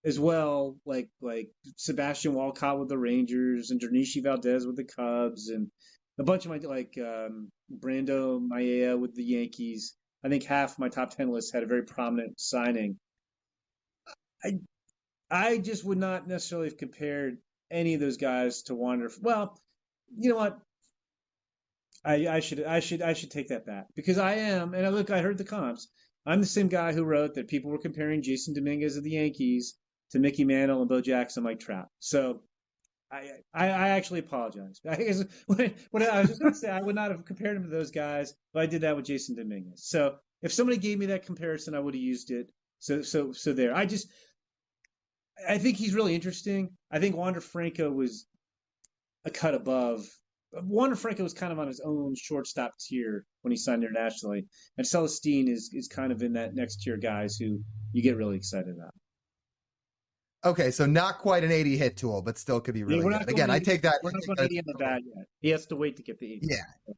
as well, like Sebastian Walcott with the Rangers and Dernishi Valdez with the Cubs, and a bunch of my Brando Maia with the Yankees. I think half my top 10 list had a very prominent signing. I just would not necessarily have compared any of those guys to Wander. Well, you know what? I should take that back, because I am, and I heard the comps. I'm the same guy who wrote that people were comparing Jason Dominguez of the Yankees to Mickey Mantle and Bo Jackson, Mike Trout. So I actually apologize. I guess what I was just going to say, I would not have compared him to those guys, but I did that with Jason Dominguez. So if somebody gave me that comparison, I would have used it. So there. I think he's really interesting. I think Wander Franco was a cut above. Wander Franco was kind of on his own shortstop tier when he signed internationally, and Celestine is kind of in that next tier guys who you get really excited about. Okay, so not quite an 80 hit tool, but still could be really good. Again, I take that. We're not going 80 in the bag yet. He has to wait to get the 80. Yeah.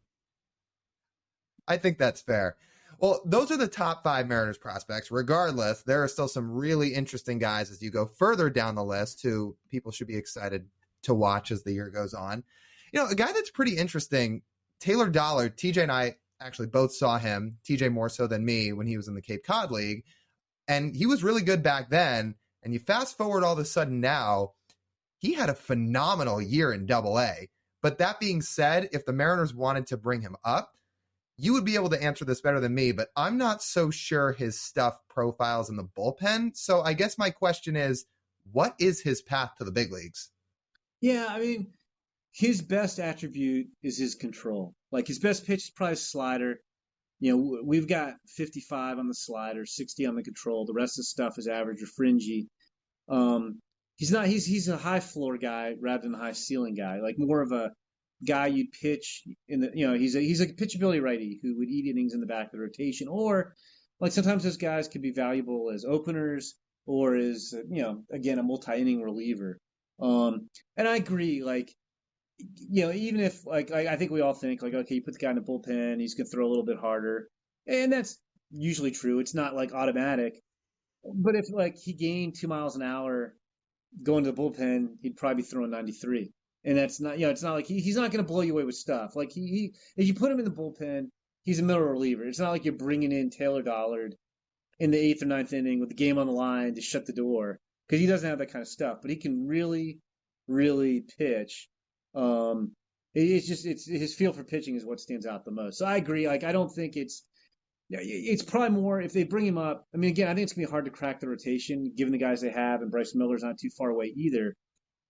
I think that's fair. Well, those are the top 5 Mariners prospects. Regardless, there are still some really interesting guys as you go further down the list who people should be excited to watch as the year goes on. A guy that's pretty interesting, Taylor Dollard. TJ and I actually both saw him, TJ more so than me, when he was in the Cape Cod League. And he was really good back then. And you fast forward all of a sudden now, he had a phenomenal year in Double-A. But that being said, if the Mariners wanted to bring him up, you would be able to answer this better than me, but I'm not so sure his stuff profiles in the bullpen. So I guess my question is, what is his path to the big leagues? Yeah, I mean, his best attribute is his control. Like his best pitch is probably his slider. We've got 55 on the slider, 60 on the control. The rest of the stuff is average or fringy. He's a high floor guy rather than a high ceiling guy. Like more of a guy you'd pitch in the, he's a pitchability righty who would eat innings in the back of the rotation, or like sometimes those guys could be valuable as openers or as, again, a multi-inning reliever. And I agree, like, even if like I think we all think like, okay, you put the guy in the bullpen, he's gonna throw a little bit harder, and that's usually true. It's not like automatic, but if like he gained 2 miles an hour going to the bullpen, he'd probably be throwing 93, and that's not it's not like he's not gonna blow you away with stuff. Like he if you put him in the bullpen, he's a middle reliever. It's not like you're bringing in Taylor Dollard in the 8th or 9th inning with the game on the line to shut the door, because he doesn't have that kind of stuff, but he can really, really pitch. It's his feel for pitching is what stands out the most. So I agree. Like, I don't think it's probably more if they bring him up. I mean, again, I think it's gonna be hard to crack the rotation given the guys they have, and Bryce Miller's not too far away either.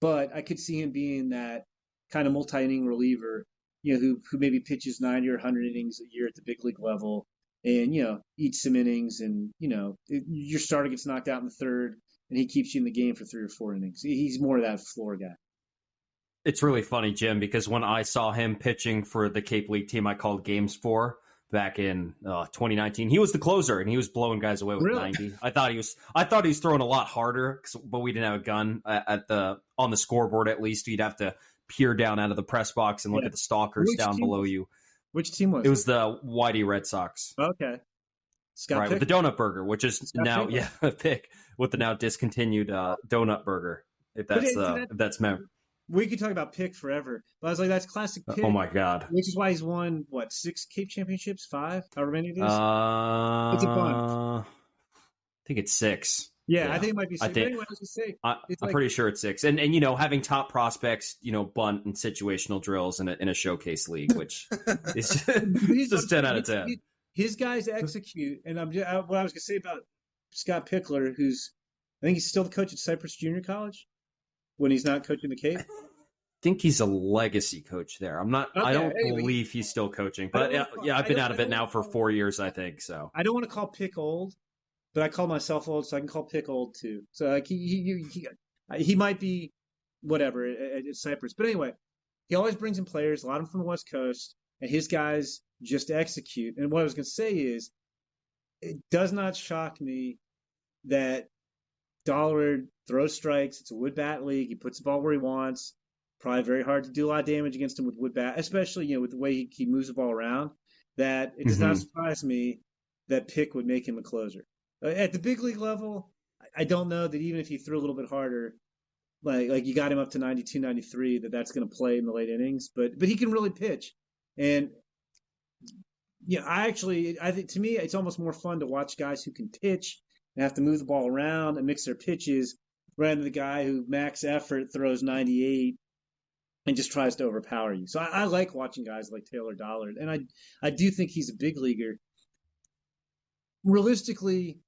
But I could see him being that kind of multi-inning reliever, who maybe pitches 90 or 100 innings a year at the big league level, and eats some innings, and your starter gets knocked out in the third, and he keeps you in the game for 3 or 4 innings. He's more of that floor guy. It's really funny, Jim, because when I saw him pitching for the Cape League team I called games for back in 2019, he was the closer and he was blowing guys away with 90. I thought he was throwing a lot harder, but we didn't have a gun on the scoreboard. At least you'd have to peer down out of the press box and look at the stalkers down below you. Which team was it? It was the Whitey Red Sox. Okay. Scott right, Pick? with the Donut Burger, which is Scott now Pick? Pick with the now discontinued Donut Burger. If that's meant. We could talk about Pick forever, but I was like, that's classic Pick. Oh my God! Which is why he's won 6 Cape championships, 5, however many it is. It's a bunch. I think it's 6. Yeah, I think it might be 6. But anyway, I was gonna say, I'm pretty sure it's 6. And having top prospects, bunt in situational drills in a showcase league, which is just 10 out of 10. His guys execute, and what I was gonna say about Scott Pickler, I think he's still the coach at Cypress Junior College when he's not coaching the Cape. I think he's a legacy coach there. I'm not. Okay, I don't believe he's still coaching, but I've been out of it now for 4 years, I think. So I don't want to call Pick old, but I call myself old, so I can call Pick old too. So like he might be whatever at Cypress, but anyway, he always brings in players, a lot of them from the West Coast, and his guys just execute. And what I was going to say is, it does not shock me that Dollard throws strikes. It's a wood bat league. He puts the ball where he wants. Probably very hard to do a lot of damage against him with wood bat, especially with the way he moves the ball around. That it does not surprise me that Pick would make him a closer. At the big league level, I don't know that even if he threw a little bit harder, like you got him up to 92, 93, that's going to play in the late innings. But he can really pitch, and I think to me it's almost more fun to watch guys who can pitch and have to move the ball around and mix their pitches, rather than the guy who max effort throws 98 and just tries to overpower you. So I like watching guys like Taylor Dollard, and I do think he's a big leaguer. Realistically,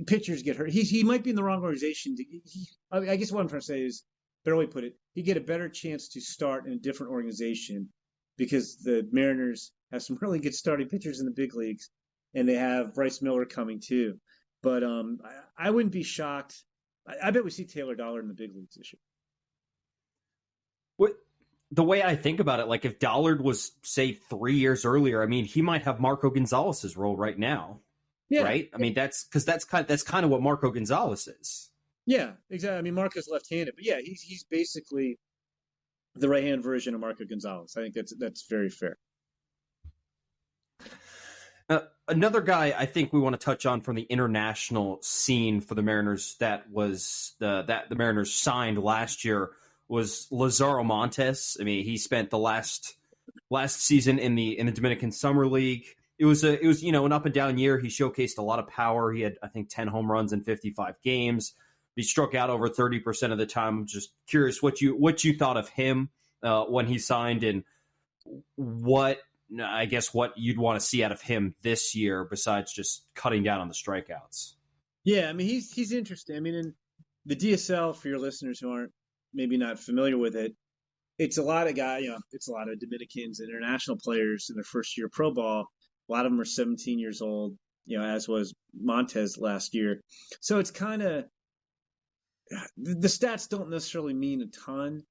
pitchers get hurt. He might be in the wrong organization. I guess what I'm trying to say is, better way to put it, he'd get a better chance to start in a different organization because the Mariners have some really good starting pitchers in the big leagues, and they have Bryce Miller coming too. But I wouldn't be shocked. I bet we see Taylor Dollard in the big leagues this year. The way I think about it, like if Dollard was, say, 3 years earlier, I mean, he might have Marco Gonzalez's role right now. Yeah. Right? I mean, that's kind of what Marco Gonzalez is. Yeah, exactly. I mean, Marco's left-handed, but yeah, he's basically the right-hand version of Marco Gonzalez. I think that's very fair. Another guy I think we want to touch on from the international scene for the Mariners that the Mariners signed last year was Lazaro Montes. I mean, he spent the last season in the Dominican Summer League. It was an up and down year. He showcased a lot of power. He had, I think, 10 home runs in 55 games. He struck out over 30% of the time. I'm just curious what you thought of him when he signed, and what you'd want to see out of him this year besides just cutting down on the strikeouts. Yeah, I mean, he's interesting. I mean, in the DSL, for your listeners who aren't maybe not familiar with it, it's a lot of guys, it's a lot of Dominicans, international players in their first year pro ball. A lot of them are 17 years old, as was Montez last year. So it's kind of, the stats don't necessarily mean a ton.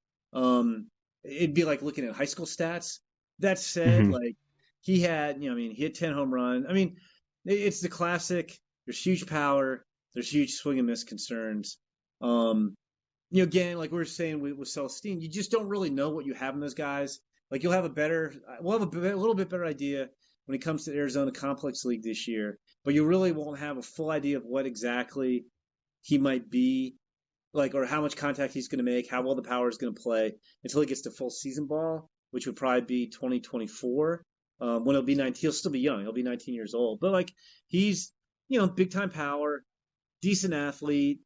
It'd be like looking at high school stats. That said, Mm-hmm. like he had, he hit 10 home runs. I mean, it's the classic. There's huge power. There's huge swing and miss concerns. Again, like we were saying with Celestine, you just don't really know what you have in those guys. Like we'll have a little bit better idea when it comes to Arizona Complex League this year, but you really won't have a full idea of what exactly he might be like, or how much contact he's going to make, how well the power is going to play until he gets to full season ball, which would probably be 2024. When he'll be 19, he'll still be young. He'll be 19 years old, but like he's, big time power, decent athlete,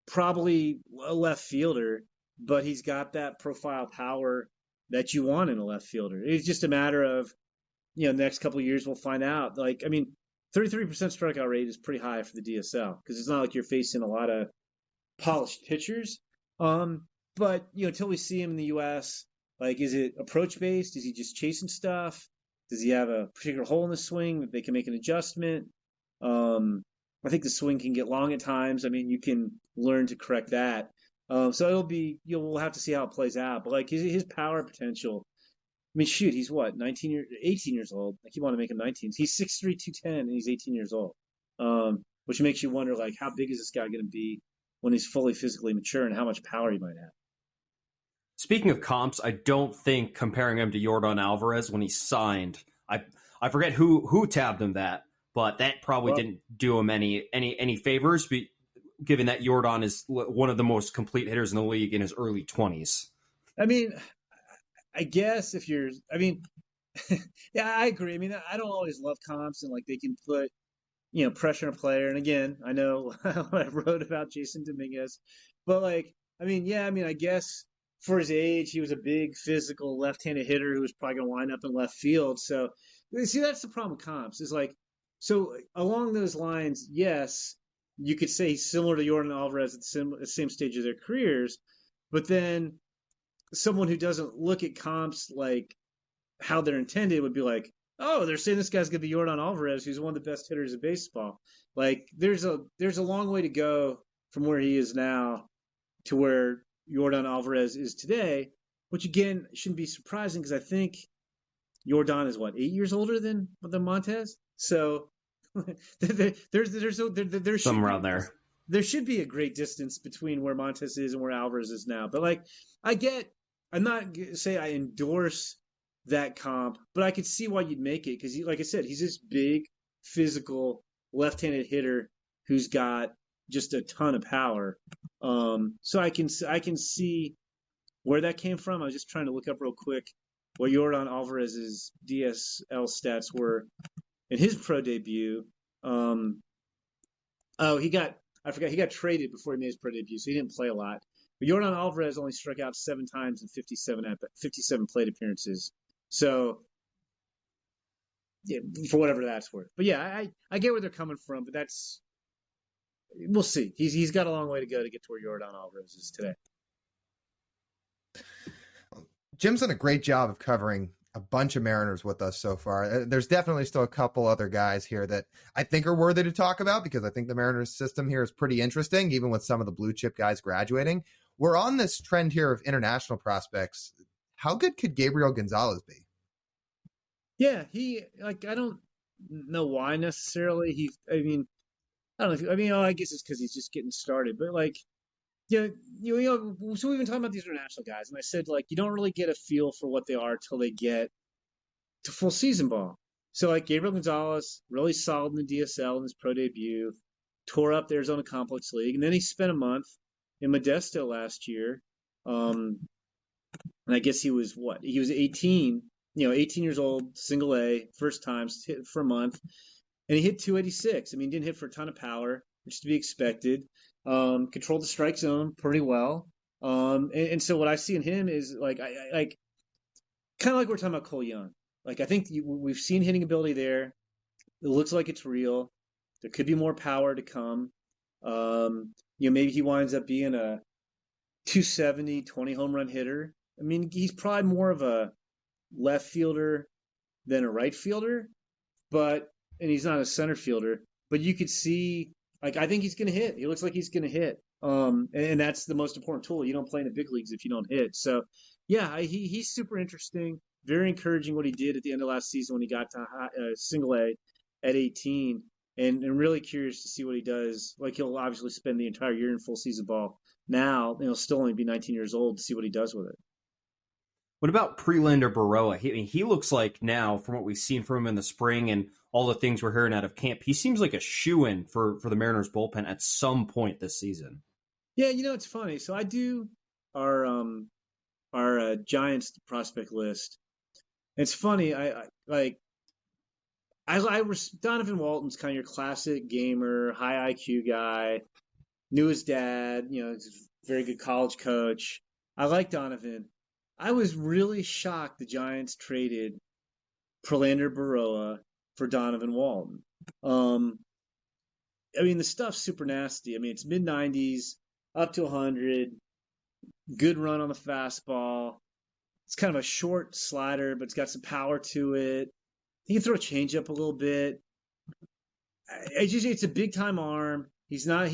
probably a left fielder, but he's got that profile power that you want in a left fielder. It's just a matter of, the next couple of years we'll find out. Like, I mean, 33% strikeout rate is pretty high for the DSL because it's not like you're facing a lot of polished pitchers. But until we see him in the U.S., like, is it approach based? Is he just chasing stuff? Does he have a particular hole in the swing that they can make an adjustment? I think the swing can get long at times. I mean, you can learn to correct that. So we'll have to see how it plays out. But like his power potential, I mean, shoot, he's what, 18 years old. I keep wanting to make him 19. He's 6'3", 210, and he's 18 years old. Which makes you wonder, like, how big is this guy going to be when he's fully physically mature and how much power he might have. Speaking of comps, I don't think comparing him to Yordan Alvarez when he signed, I forget who tabbed him that, but that probably didn't do him any favors, given that Yordan is one of the most complete hitters in the league in his early 20s. I mean, I guess yeah, I agree. I mean, I don't always love comps and like they can put, pressure on a player. And again, I know I wrote about Jason Dominguez, but like, I mean, yeah, I mean, I guess for his age, he was a big physical left-handed hitter who was probably going to wind up in left field. So see, that's the problem with comps is like, so along those lines, yes, you could say he's similar to Yordan Alvarez at the same stage of their careers, but then someone who doesn't look at comps like how they're intended would be like, oh, they're saying this guy's gonna be Yordan Alvarez, who's one of the best hitters in baseball. Like there's a long way to go from where he is now to where Yordan Alvarez is today, which again shouldn't be surprising because I think Yordan is what, 8 years older than Montez. So there Somewhere around there. There should be a great distance between where Montez is and where Alvarez is now. But like, I'm not say I endorse that comp, but I could see why you'd make it because, like I said, he's this big, physical, left-handed hitter who's got just a ton of power. So I can see where that came from. I was just trying to look up real quick what Yordan Alvarez's DSL stats were in his pro debut. He got traded before he made his pro debut, so he didn't play a lot. But Yordan Alvarez only struck out 7 times in 57 plate appearances. So, yeah, for whatever that's worth. But yeah, I get where they're coming from, but we'll see. He's got a long way to go to get to where Yordan Alvarez is today. Jim's done a great job of covering a bunch of Mariners with us so far. There's definitely still a couple other guys here that I think are worthy to talk about because I think the Mariners system here is pretty interesting, even with some of the blue chip guys graduating. We're on this trend here of international prospects. How good could Gabriel Gonzalez be? Yeah, I don't know why necessarily. I guess it's because he's just getting started, but like, yeah, so we've been talking about these international guys, and I said, like, you don't really get a feel for what they are till they get to full season ball. So, like, Gabriel Gonzalez, really solid in the DSL in his pro debut, tore up the Arizona Complex League, and then he spent a month in Modesto last year. And I guess he was 18, 18 years old, single A, first time, hit for a month, and he hit 286. I mean, didn't hit for a ton of power, which is to be expected. Controlled the strike zone pretty well. And so what I see in him is like, I kind of like we're talking about Cole Young. Like, I think we've seen hitting ability there. It looks like it's real. There could be more power to come. Maybe he winds up being a 270, 20 home run hitter. I mean, he's probably more of a left fielder than a right fielder, and he's not a center fielder, but you could see, like, I think he's going to hit. He looks like he's going to hit. And that's the most important tool. You don't play in the big leagues if you don't hit. So, yeah, he's super interesting. Very encouraging what he did at the end of last season when he got to single A at 18, and really curious to see what he does. Like, he'll obviously spend the entire year in full season ball. Now, he'll still only be 19 years old to see what he does with it. What about Prelander Baroa? He looks like now, from what we've seen from him in the spring and all the things we're hearing out of camp, he seems like a shoo-in for the Mariners bullpen at some point this season. Yeah, it's funny. So I do our Giants prospect list. It's funny. Donovan Walton's kind of your classic gamer, high IQ guy. Knew his dad. He's a very good college coach. I like Donovan. I was really shocked the Giants traded Prelander Baroa for Donovan Walton. I mean, the stuff's super nasty. I mean, it's mid-90s, up to 100, good run on the fastball. It's kind of a short slider, but it's got some power to it. He can throw a changeup a little bit. It's a big-time arm. He's not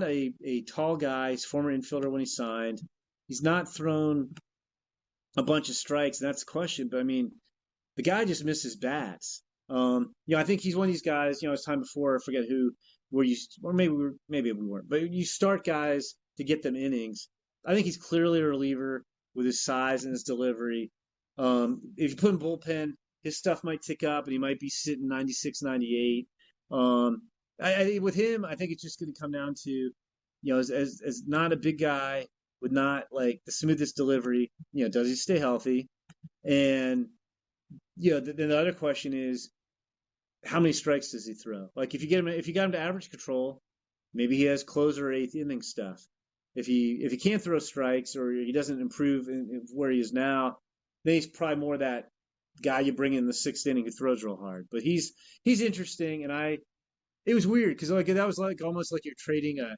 a tall guy. He's a former infielder when he signed. He's not thrown a bunch of strikes, and that's the question. But I mean, the guy just misses bats. I think he's one of these guys. His time before, I forget who, or maybe we weren't. But you start guys to get them innings. I think he's clearly a reliever with his size and his delivery. If you put him bullpen, his stuff might tick up, and he might be sitting 96, 98. With him, I think it's just going to come down to, as not a big guy with not like the smoothest delivery, does he stay healthy? And, then the other question is, how many strikes does he throw? Like if you got him to average control, maybe he has closer or eighth inning stuff. If he can't throw strikes or he doesn't improve in where he is now, then he's probably more that guy you bring in the sixth inning who throws real hard. But he's interesting, and it was weird because that was almost like you're trading a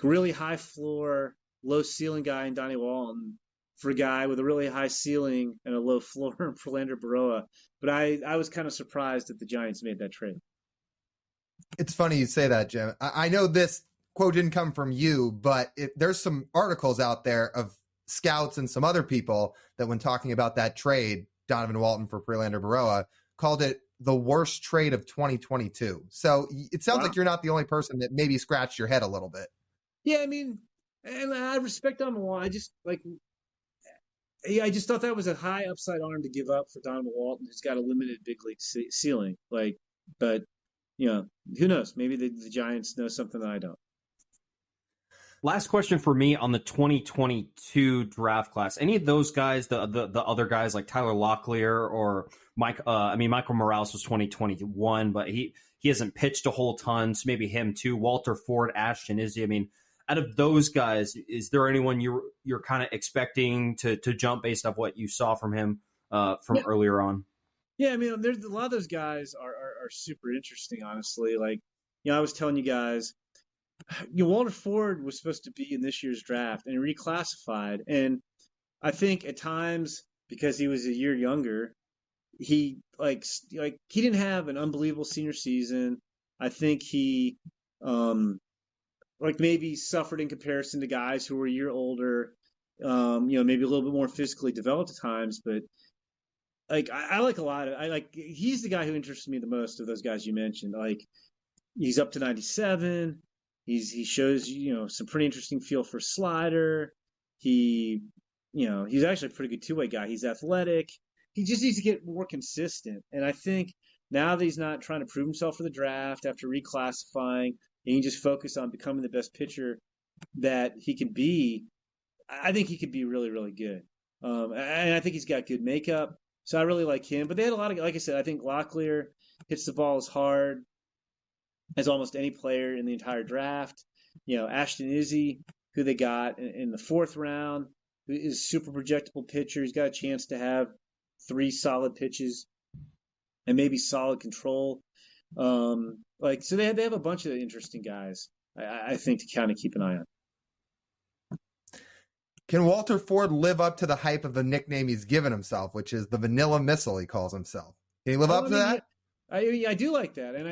really high floor, low ceiling guy in Donnie Walton for a guy with a really high ceiling and a low floor in Prelander Baroa. But I was kind of surprised that the Giants made that trade. It's funny you say that, Jim. I know this quote didn't come from you, but there's some articles out there of scouts and some other people that when talking about that trade, Donovan Walton for Prelander Baroa, called it the worst trade of 2022. So it sounds like you're not the only person that maybe scratched your head a little bit. Yeah, I mean, and I respect Donovan Walton. I just thought that was a high upside arm to give up for Donovan Walton, who's got a limited big league ceiling. But who knows? Maybe the Giants know something that I don't. Last question for me on the 2022 draft class. Any of those guys, the other guys like Tyler Locklear or Michael Morales was 2021, but he hasn't pitched a whole ton, so maybe him too. Walter Ford, Ashton Izzy. I mean, out of those guys, is there anyone you're kind of expecting to jump based off what you saw from him earlier on? Yeah, I mean, there's a lot of those guys are super interesting, honestly. I was telling you guys, Walter Ford was supposed to be in this year's draft and reclassified. And I think at times, because he was a year younger, he he didn't have an unbelievable senior season. I think he maybe suffered in comparison to guys who were a year older, maybe a little bit more physically developed at times. But I like a lot of he's the guy who interests me the most of those guys you mentioned. He's up to 97. He shows some pretty interesting feel for slider. He's actually a pretty good two-way guy. He's athletic. He just needs to get more consistent. And I think now that he's not trying to prove himself for the draft after reclassifying, and he just focus on becoming the best pitcher that he can be, I think he could be really, really good. And I think he's got good makeup. So I really like him. But they had a lot of, like I said, I think Locklear hits the ball as hard as almost any player in the entire draft. Ashton Izzy, who they got in the fourth round, who is a super projectable pitcher. He's got a chance to have 3 solid pitches and maybe solid control. So they have a bunch of interesting guys, I think, to kind of keep an eye on. Can Walter Ford live up to the hype of the nickname he's given himself, which is the Vanilla Missile, he calls himself? Can he live up to that? Yeah, I do like that, and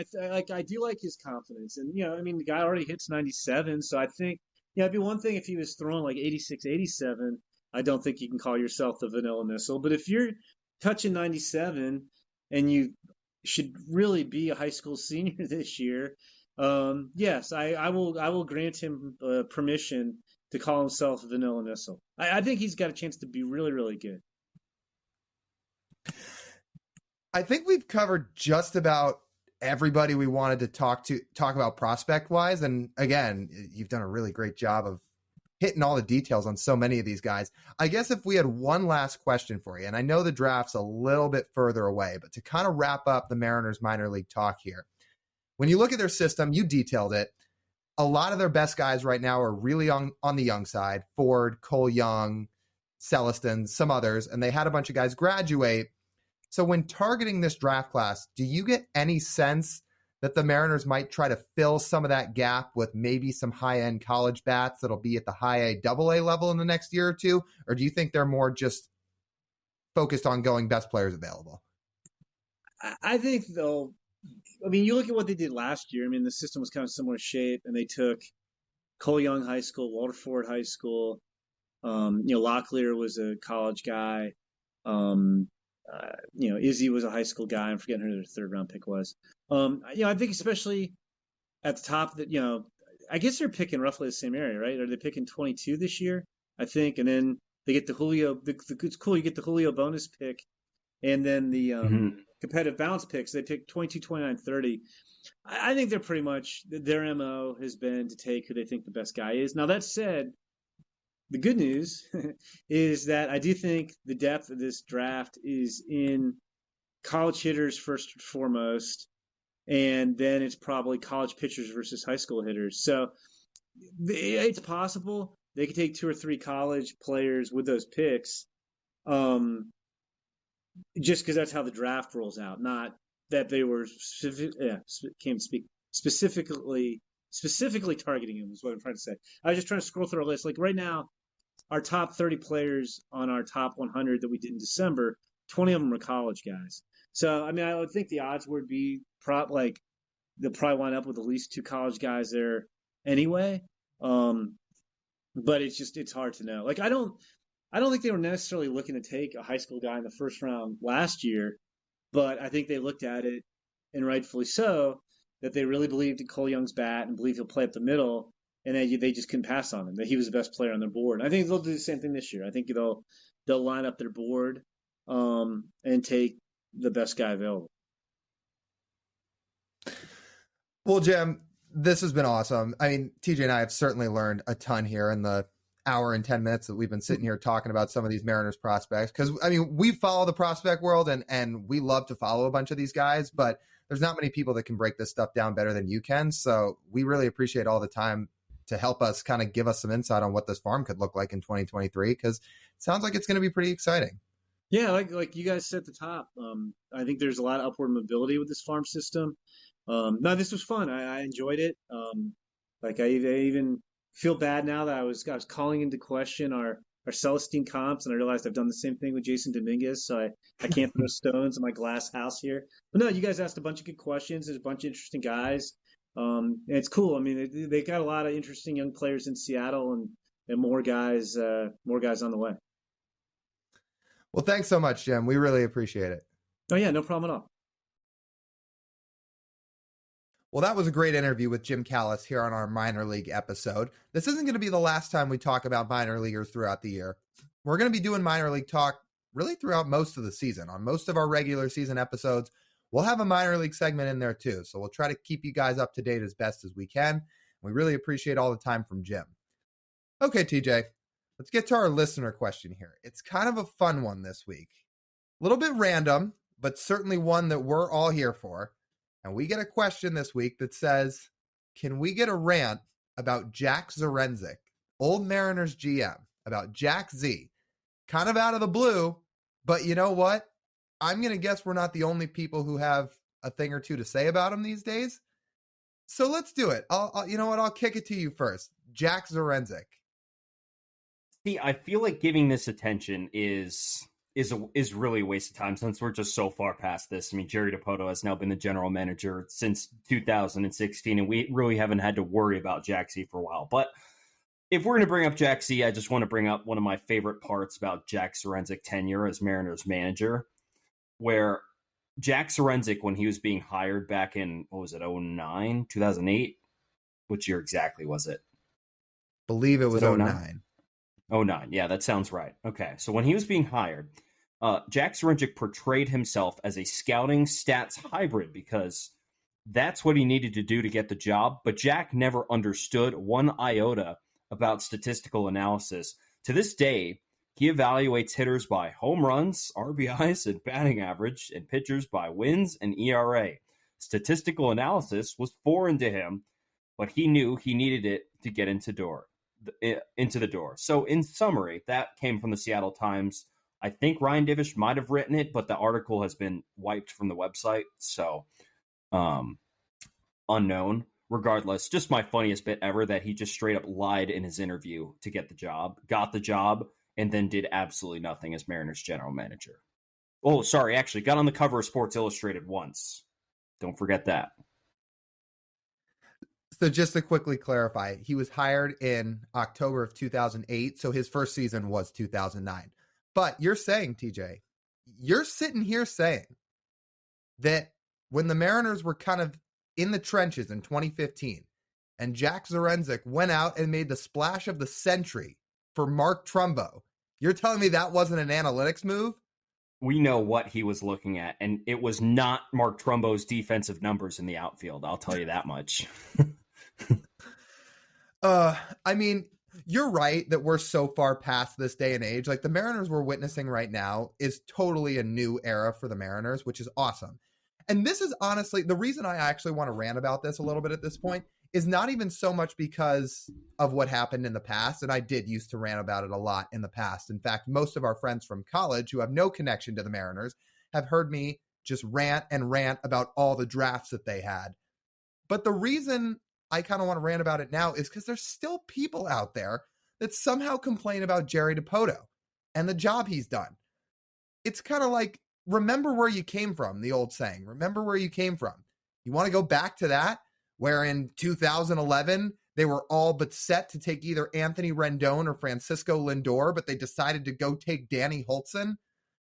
I do like his confidence. And the guy already hits 97, so I think it'd be one thing if he was throwing like 86, 87. I don't think you can call yourself the Vanilla Missile, but if you're touching 97 and you should really be a high school senior this year, yes, I will grant him permission to call himself Vanilla Missile. I think he's got a chance to be really, really good. I think we've covered just about everybody we wanted to talk about prospect wise. And again, you've done a really great job of hitting all the details on so many of these guys. I guess if we had one last question for you, and I know the draft's a little bit further away, but to kind of wrap up the Mariners minor league talk here, when you look at their system, you detailed it. A lot of their best guys right now are really on the young side. Ford, Cole Young, Celestin, some others, and they had a bunch of guys graduate. So when targeting this draft class, do you get any sense that the Mariners might try to fill some of that gap with maybe some high-end college bats that'll be at the high A, double A level in the next year or two? Or do you think they're more just focused on going best players available? I think, though, you look at what they did last year. The system was kind of similar shape, and they took Cole Young High School, Walter Ford High School. Locklear was a college guy. Izzy was a high school guy. I'm forgetting who their third round pick was. I think especially at the top that, I guess they're picking roughly the same area, right? Are they picking 22 this year? I think. And then they get the Julio, it's cool. You get the Julio bonus pick and then the competitive bounce picks. They pick 22, 29, 30. I think they're pretty much, their MO has been to take who they think the best guy is. Now, that said, the good news is that I do think the depth of this draft is in college hitters first and foremost, and then it's probably college pitchers versus high school hitters. So it's possible they could take 2 or 3 college players with those picks, just because that's how the draft rolls out. Not that they were specifically targeting him is what I'm trying to say. I was just trying to scroll through our list. Like right now, our top 30 players on our top 100 that we did in December, 20 of them are college guys. So, I would think the odds would be they'll probably wind up with at least 2 college guys there anyway. But it's hard to know. Like, I don't think they were necessarily looking to take a high school guy in the first round last year, but I think they looked at it, and rightfully so, that they really believed in Cole Young's bat and believe he'll play up the middle, and they just couldn't pass on him, that he was the best player on their board. I think they'll do the same thing this year. I think they'll line up their board and take the best guy available. Well, Jim, this has been awesome. TJ and I have certainly learned a ton here in the hour and 10 minutes that we've been sitting here talking about some of these Mariners prospects. Because, we follow the prospect world and we love to follow a bunch of these guys, but there's not many people that can break this stuff down better than you can. So we really appreciate all the time to help us kind of give us some insight on what this farm could look like in 2023, because it sounds like it's going to be pretty exciting. Yeah, like you guys said at the top, I think there's a lot of upward mobility with this farm system. No, this was fun. I enjoyed it. I even feel bad now that I was calling into question our Celestine comps, and I realized I've done the same thing with Jason Dominguez, so I can't throw stones in my glass house here. But no, you guys asked a bunch of good questions. There's a bunch of interesting guys. And it's cool. They got a lot of interesting young players in Seattle, and more guys on the way. Well, thanks so much, Jim. We really appreciate it. Oh yeah, no problem at all. Well, that was a great interview with Jim Callis here on our minor league episode. This isn't going to be the last time we talk about minor leaguers throughout the year. We're going to be doing minor league talk really throughout most of the season. On most of our regular season episodes, we'll have a minor league segment in there too. So we'll try to keep you guys up to date as best as we can. We really appreciate all the time from Jim. Okay, TJ, let's get to our listener question here. It's kind of a fun one this week. A little bit random, but certainly one that we're all here for. And we get a question this week that says, can we get a rant about Jack Zarenzik, old Mariners GM, about Jack Z? Kind of out of the blue, but you know what? I'm going to guess we're not the only people who have a thing or two to say about him these days. So let's do it. You know what? I'll kick it to you first. Jack Zarenzik. See, I feel like giving this attention is really a waste of time since we're just so far past this. I mean, Jerry Dipoto has now been the general manager since 2016, and we really haven't had to worry about Jack Z for a while. But if we're going to bring up Jack Z, I just want to bring up one of my favorite parts about Jack Sorensic tenure as Mariners manager, where Jack Sorensic, when he was being hired back in, what was it, 09, 2008? Which year exactly was it? Believe it was 09. 09. Yeah, that sounds right. Okay, so when he was being hired, Jack Sorensic portrayed himself as a scouting stats hybrid because that's what he needed to do to get the job. But Jack never understood one iota about statistical analysis. To this day, he evaluates hitters by home runs, RBIs, and batting average, and pitchers by wins and ERA. Statistical analysis was foreign to him, but he knew he needed it to get into the door. So in summary, that came from the Seattle Times. I think Ryan Divish might have written it, but the article has been wiped from the website. So unknown. Regardless, just my funniest bit ever that he just straight up lied in his interview to get the job, got the job, and then did absolutely nothing as Mariners general manager. Oh, sorry, actually got on the cover of Sports Illustrated once. Don't forget that. So just to quickly clarify, he was hired in October of 2008, so his first season was 2009. But you're saying, TJ, you're sitting here saying that when the Mariners were kind of in the trenches in 2015, and Jack Sorensic went out and made the splash of the century for Mark Trumbo, you're telling me that wasn't an analytics move? We know what he was looking at, and it was not Mark Trumbo's defensive numbers in the outfield. I'll tell you that much. I mean, you're right that we're so far past this day and age. Like the Mariners we're witnessing right now is totally a new era for the Mariners, which is awesome. And this is honestly the reason I actually want to rant about this a little bit at this point is not even so much because of what happened in the past. And I did used to rant about it a lot in the past. In fact, most of our friends from college who have no connection to the Mariners have heard me just rant about all the drafts that they had. But the reason I kind of want to rant about it now is because there's still people out there that somehow complain about Jerry Dipoto and the job he's done. It's kind of like, remember where you came from, the old saying. Remember where you came from. You want to go back to that, where in 2011, they were all but set to take either Anthony Rendon or Francisco Lindor, but they decided to go take Danny Holtzen,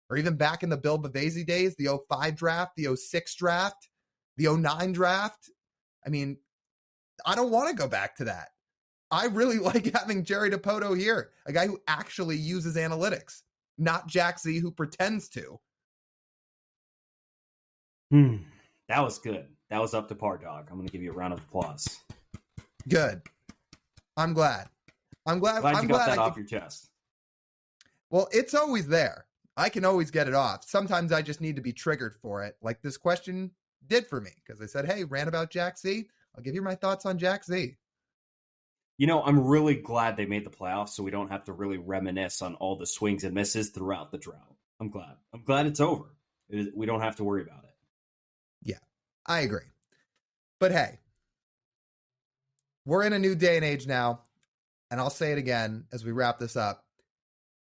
or even back in the Bill Bavasi days, the 05 draft, the 06 draft, the 09 draft. I mean, I don't want to go back to that. I really like having Jerry Dipoto here, a guy who actually uses analytics, not Jack Z who pretends to. That was good. That was up to par, dog. I'm going to give you a round of applause. Good. I'm glad. I'm glad you got that off your chest. Well, it's always there. I can always get it off. Sometimes I just need to be triggered for it, like this question did for me, because I said, hey, rant about Jack Z. I'll give you my thoughts on Jack Z. You know, I'm really glad they made the playoffs so we don't have to really reminisce on all the swings and misses throughout the drought. I'm glad. I'm glad it's over. We don't have to worry about it. Yeah, I agree. But hey, we're in a new day and age now, and I'll say it again as we wrap this up.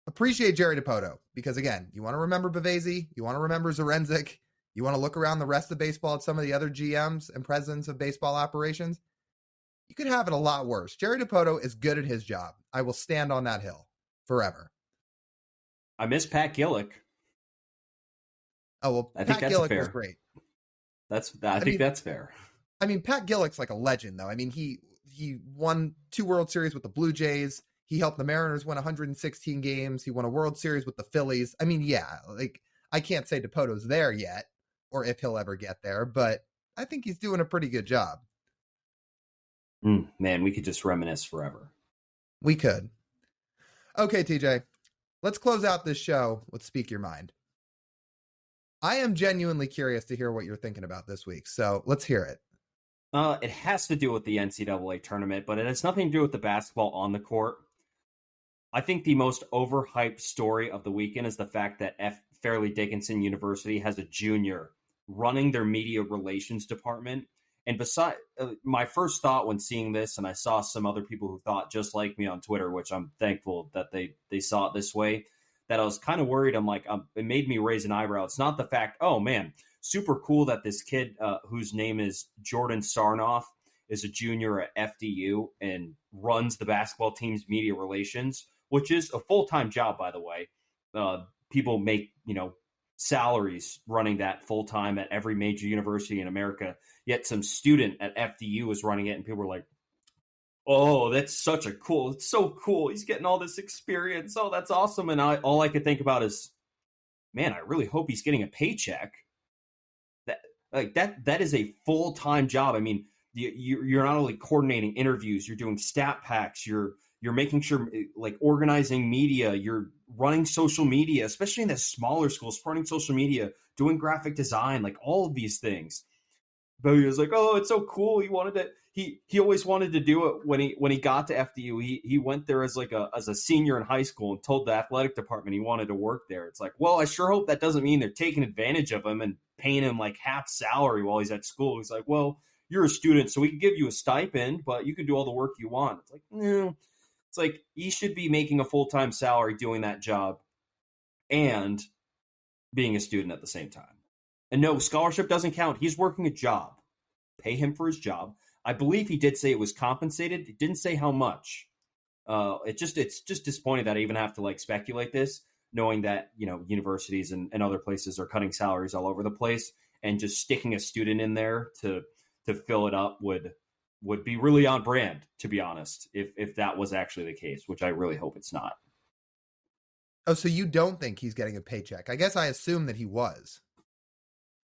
Appreciate Jerry Dipoto, because again, you want to remember Bavasi, you want to remember Sorensic, you want to look around the rest of baseball at some of the other GMs and presidents of baseball operations, you could have it a lot worse. Jerry Dipoto is good at his job. I will stand on that hill forever. I miss Pat Gillick. Oh, well, I Pat think Gillick fair. was great. I think that's fair. I mean, Pat Gillick's like a legend, though. I mean, he won 2 World Series with the Blue Jays. He helped the Mariners win 116 games. He won a World Series with the Phillies. I mean, yeah, like I can't say Dipoto's there yet, or if he'll ever get there, but I think he's doing a pretty good job. Man, we could just reminisce forever. We could. Okay, TJ, let's close out this show with Speak Your Mind. I am genuinely curious to hear what you're thinking about this week, so let's hear it. It has to do with the NCAA tournament, but it has nothing to do with the basketball on the court. I think the most overhyped story of the weekend is the fact that Fairleigh Dickinson University has a junior running their media relations department, And besides, my first thought when seeing this, and I saw some other people who thought just like me on Twitter, which I'm thankful that they saw it this way, that I was kind of worried. I'm like, it made me raise an eyebrow. It's not the fact, oh man, super cool that this kid whose name is Jordan Sarnoff is a junior at FDU and runs the basketball team's media relations, which is a full-time job, by the way. People make, salaries running that full-time at every major university in America. Yet some student at FDU is running it, and people were like, oh, that's it's so cool. He's getting all this experience. Oh, that's awesome. And all I could think about is, man, I really hope he's getting a paycheck. That is a full-time job. I mean, you're not only coordinating interviews, you're doing stat packs, you're making sure, like, organizing media, you're running social media, especially in the smaller schools, running social media, doing graphic design, like all of these things. But he was like, oh, it's so cool. He always wanted to do it when he got to FDU. He went there as a senior in high school and told the athletic department he wanted to work there. It's like, well, I sure hope that doesn't mean they're taking advantage of him and paying him like half salary while he's at school. He's like, well, you're a student, so we can give you a stipend, but you can do all the work you want. It's like, no. It's like, he should be making a full-time salary doing that job and being a student at the same time. And no, scholarship doesn't count. He's working a job. Pay him for his job. I believe he did say it was compensated. It didn't say how much. It's just disappointing that I even have to speculate this, knowing that, universities and other places are cutting salaries all over the place, and just sticking a student in there to fill it up would be really on brand, to be honest, if that was actually the case, which I really hope it's not. Oh, so you don't think he's getting a paycheck? I guess I assume that he was.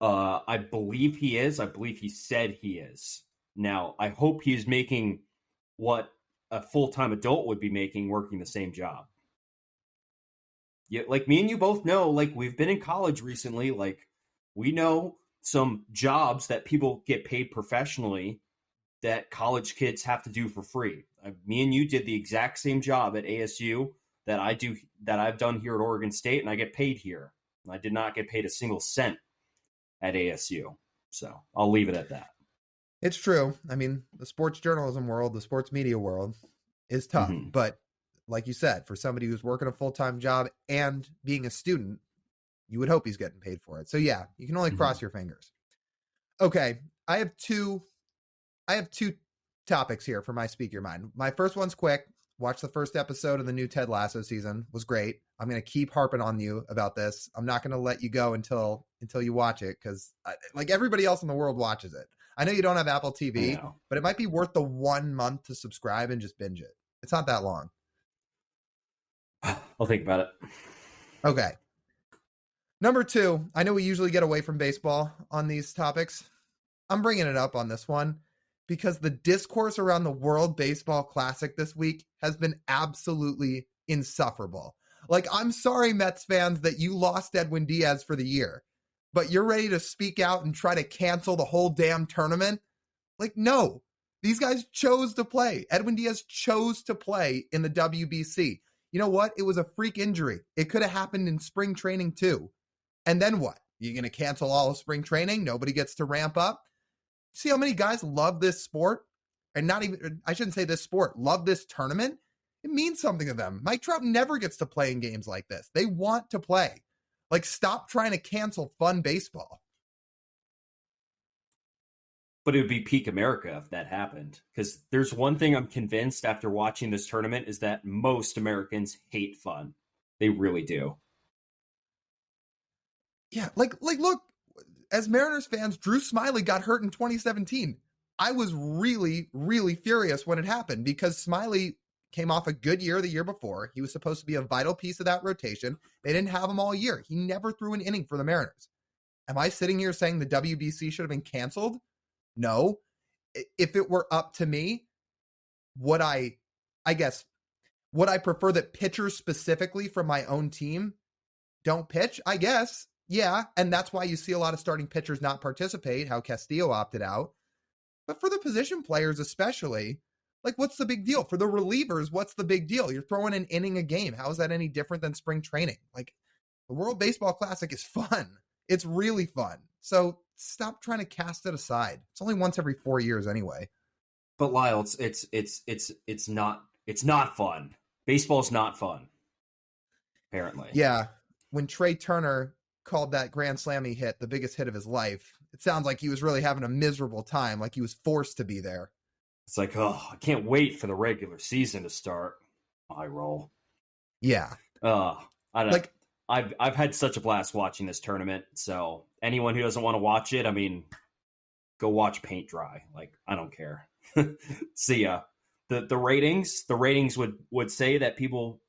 I believe he is. I believe he said he is. Now, I hope he is making what a full-time adult would be making working the same job. Yeah, like me and you both know, we've been in college recently, we know some jobs that people get paid professionally that college kids have to do for free. Me and you did the exact same job at ASU that I've done here at Oregon State, and I get paid here. I did not get paid a single cent at ASU. So I'll leave it at that. It's true. I mean, the sports journalism world, the sports media world is tough. Mm-hmm. But like you said, for somebody who's working a full-time job and being a student, you would hope he's getting paid for it. So yeah, you can only cross your fingers. Okay. I have two topics here for my Speak Your Mind. My first one's quick. Watch the first episode of the new Ted Lasso season. It was great. I'm going to keep harping on you about this. I'm not going to let you go until you watch it, because like everybody else in the world watches it. I know you don't have Apple TV, but it might be worth the 1 month to subscribe and just binge it. It's not that long. I'll think about it. Okay. Number two, I know we usually get away from baseball on these topics. I'm bringing it up on this one because the discourse around the World Baseball Classic this week has been absolutely insufferable. I'm sorry, Mets fans, that you lost Edwin Diaz for the year, but you're ready to speak out and try to cancel the whole damn tournament? No. These guys chose to play. Edwin Diaz chose to play in the WBC. You know what? It was a freak injury. It could have happened in spring training too. And then what? You're going to cancel all of spring training? Nobody gets to ramp up? See how many guys love this sport? And I shouldn't say this sport, love this tournament? It means something to them. Mike Trout never gets to play in games like this. They want to play. Stop trying to cancel fun baseball. But it would be peak America if that happened. Because there's one thing I'm convinced after watching this tournament is that most Americans hate fun. They really do. Yeah, look, as Mariners fans, Drew Smyly got hurt in 2017. I was really, really furious when it happened because Smyly came off a good year the year before. He was supposed to be a vital piece of that rotation. They didn't have him all year. He never threw an inning for the Mariners. Am I sitting here saying the WBC should have been canceled? No. If it were up to me, would I prefer that pitchers specifically from my own team don't pitch? I guess. Yeah. And that's why you see a lot of starting pitchers not participate, how Castillo opted out. But for the position players especially, what's the big deal? For the relievers, what's the big deal? You're throwing an inning a game. How is that any different than spring training? The World Baseball Classic is fun. It's really fun. So stop trying to cast it aside. It's only once every 4 years anyway. But Lyle, it's not fun. Baseball's not fun. Apparently. Yeah. When Trey Turner called that grand slam he hit the biggest hit of his life, it sounds like he was really having a miserable time, like he was forced to be there. It's like, oh, I can't wait for the regular season to start. I roll. Yeah. I don't like. I've had such a blast watching this tournament. So anyone who doesn't want to watch it, I mean, go watch paint dry. Like, I don't care. See ya. The ratings would say that people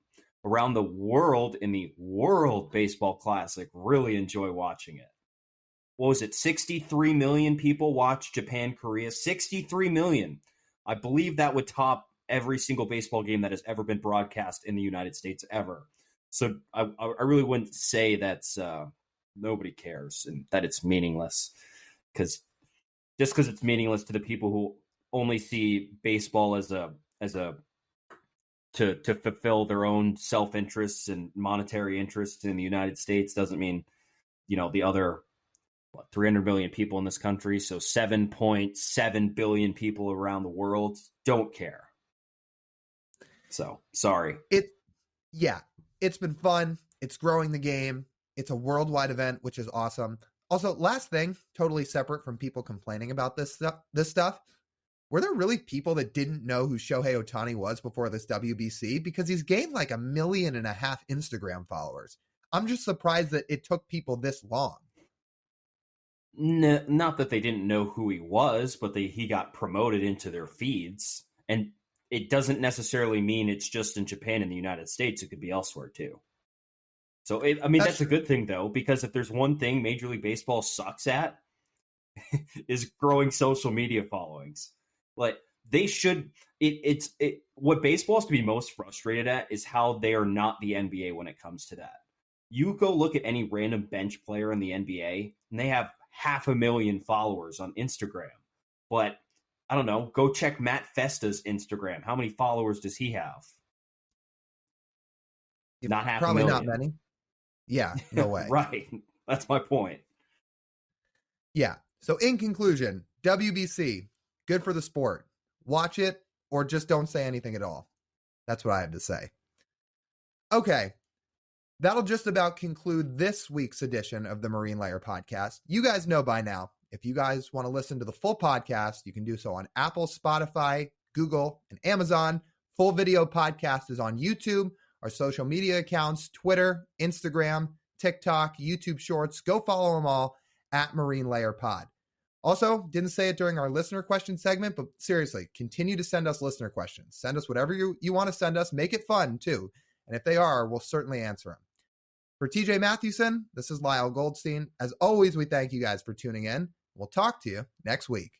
around the world in the World Baseball Classic really enjoy watching it. What was it? 63 million people watch Japan, Korea. 63 million. I believe that would top every single baseball game that has ever been broadcast in the United States ever. So I really wouldn't say that's nobody cares and that it's meaningless, because it's meaningless to the people who only see baseball as a to fulfill their own self-interests and monetary interests in the United States doesn't mean, the other 300 million people in this country, so 7.7 billion people around the world don't care. So sorry. It's been fun. It's growing the game. It's a worldwide event, which is awesome. Also, last thing, totally separate from people complaining about this stuff. Were there really people that didn't know who Shohei Ohtani was before this WBC? Because he's gained like 1.5 million Instagram followers. I'm just surprised that it took people this long. No, not that they didn't know who he was, but he got promoted into their feeds. And it doesn't necessarily mean it's just in Japan and the United States. It could be elsewhere too. So, that's a good thing, though, because if there's one thing Major League Baseball sucks at, is growing social media followings. Like, they should, what baseball is to be most frustrated at is how they are not the NBA when it comes to that. You go look at any random bench player in the NBA, and they have 500,000 followers on Instagram. But, I don't know, go check Matt Festa's Instagram. How many followers does he have? Not 500,000. Probably not many. Yeah, no way. Right. That's my point. Yeah. So in conclusion, WBC, good for the sport. Watch it or just don't say anything at all. That's what I have to say. Okay. That'll just about conclude this week's edition of the Marine Layer podcast. You guys know by now, if you guys want to listen to the full podcast, you can do so on Apple, Spotify, Google, and Amazon. Full video podcast is on YouTube, our social media accounts, Twitter, Instagram, TikTok, YouTube Shorts. Go follow them all at Marine Layer Pod. Also, didn't say it during our listener question segment, but seriously, continue to send us listener questions. Send us whatever you want to send us. Make it fun, too. And if they are, we'll certainly answer them. For TJ Mathewson, this is Lyle Goldstein. As always, we thank you guys for tuning in. We'll talk to you next week.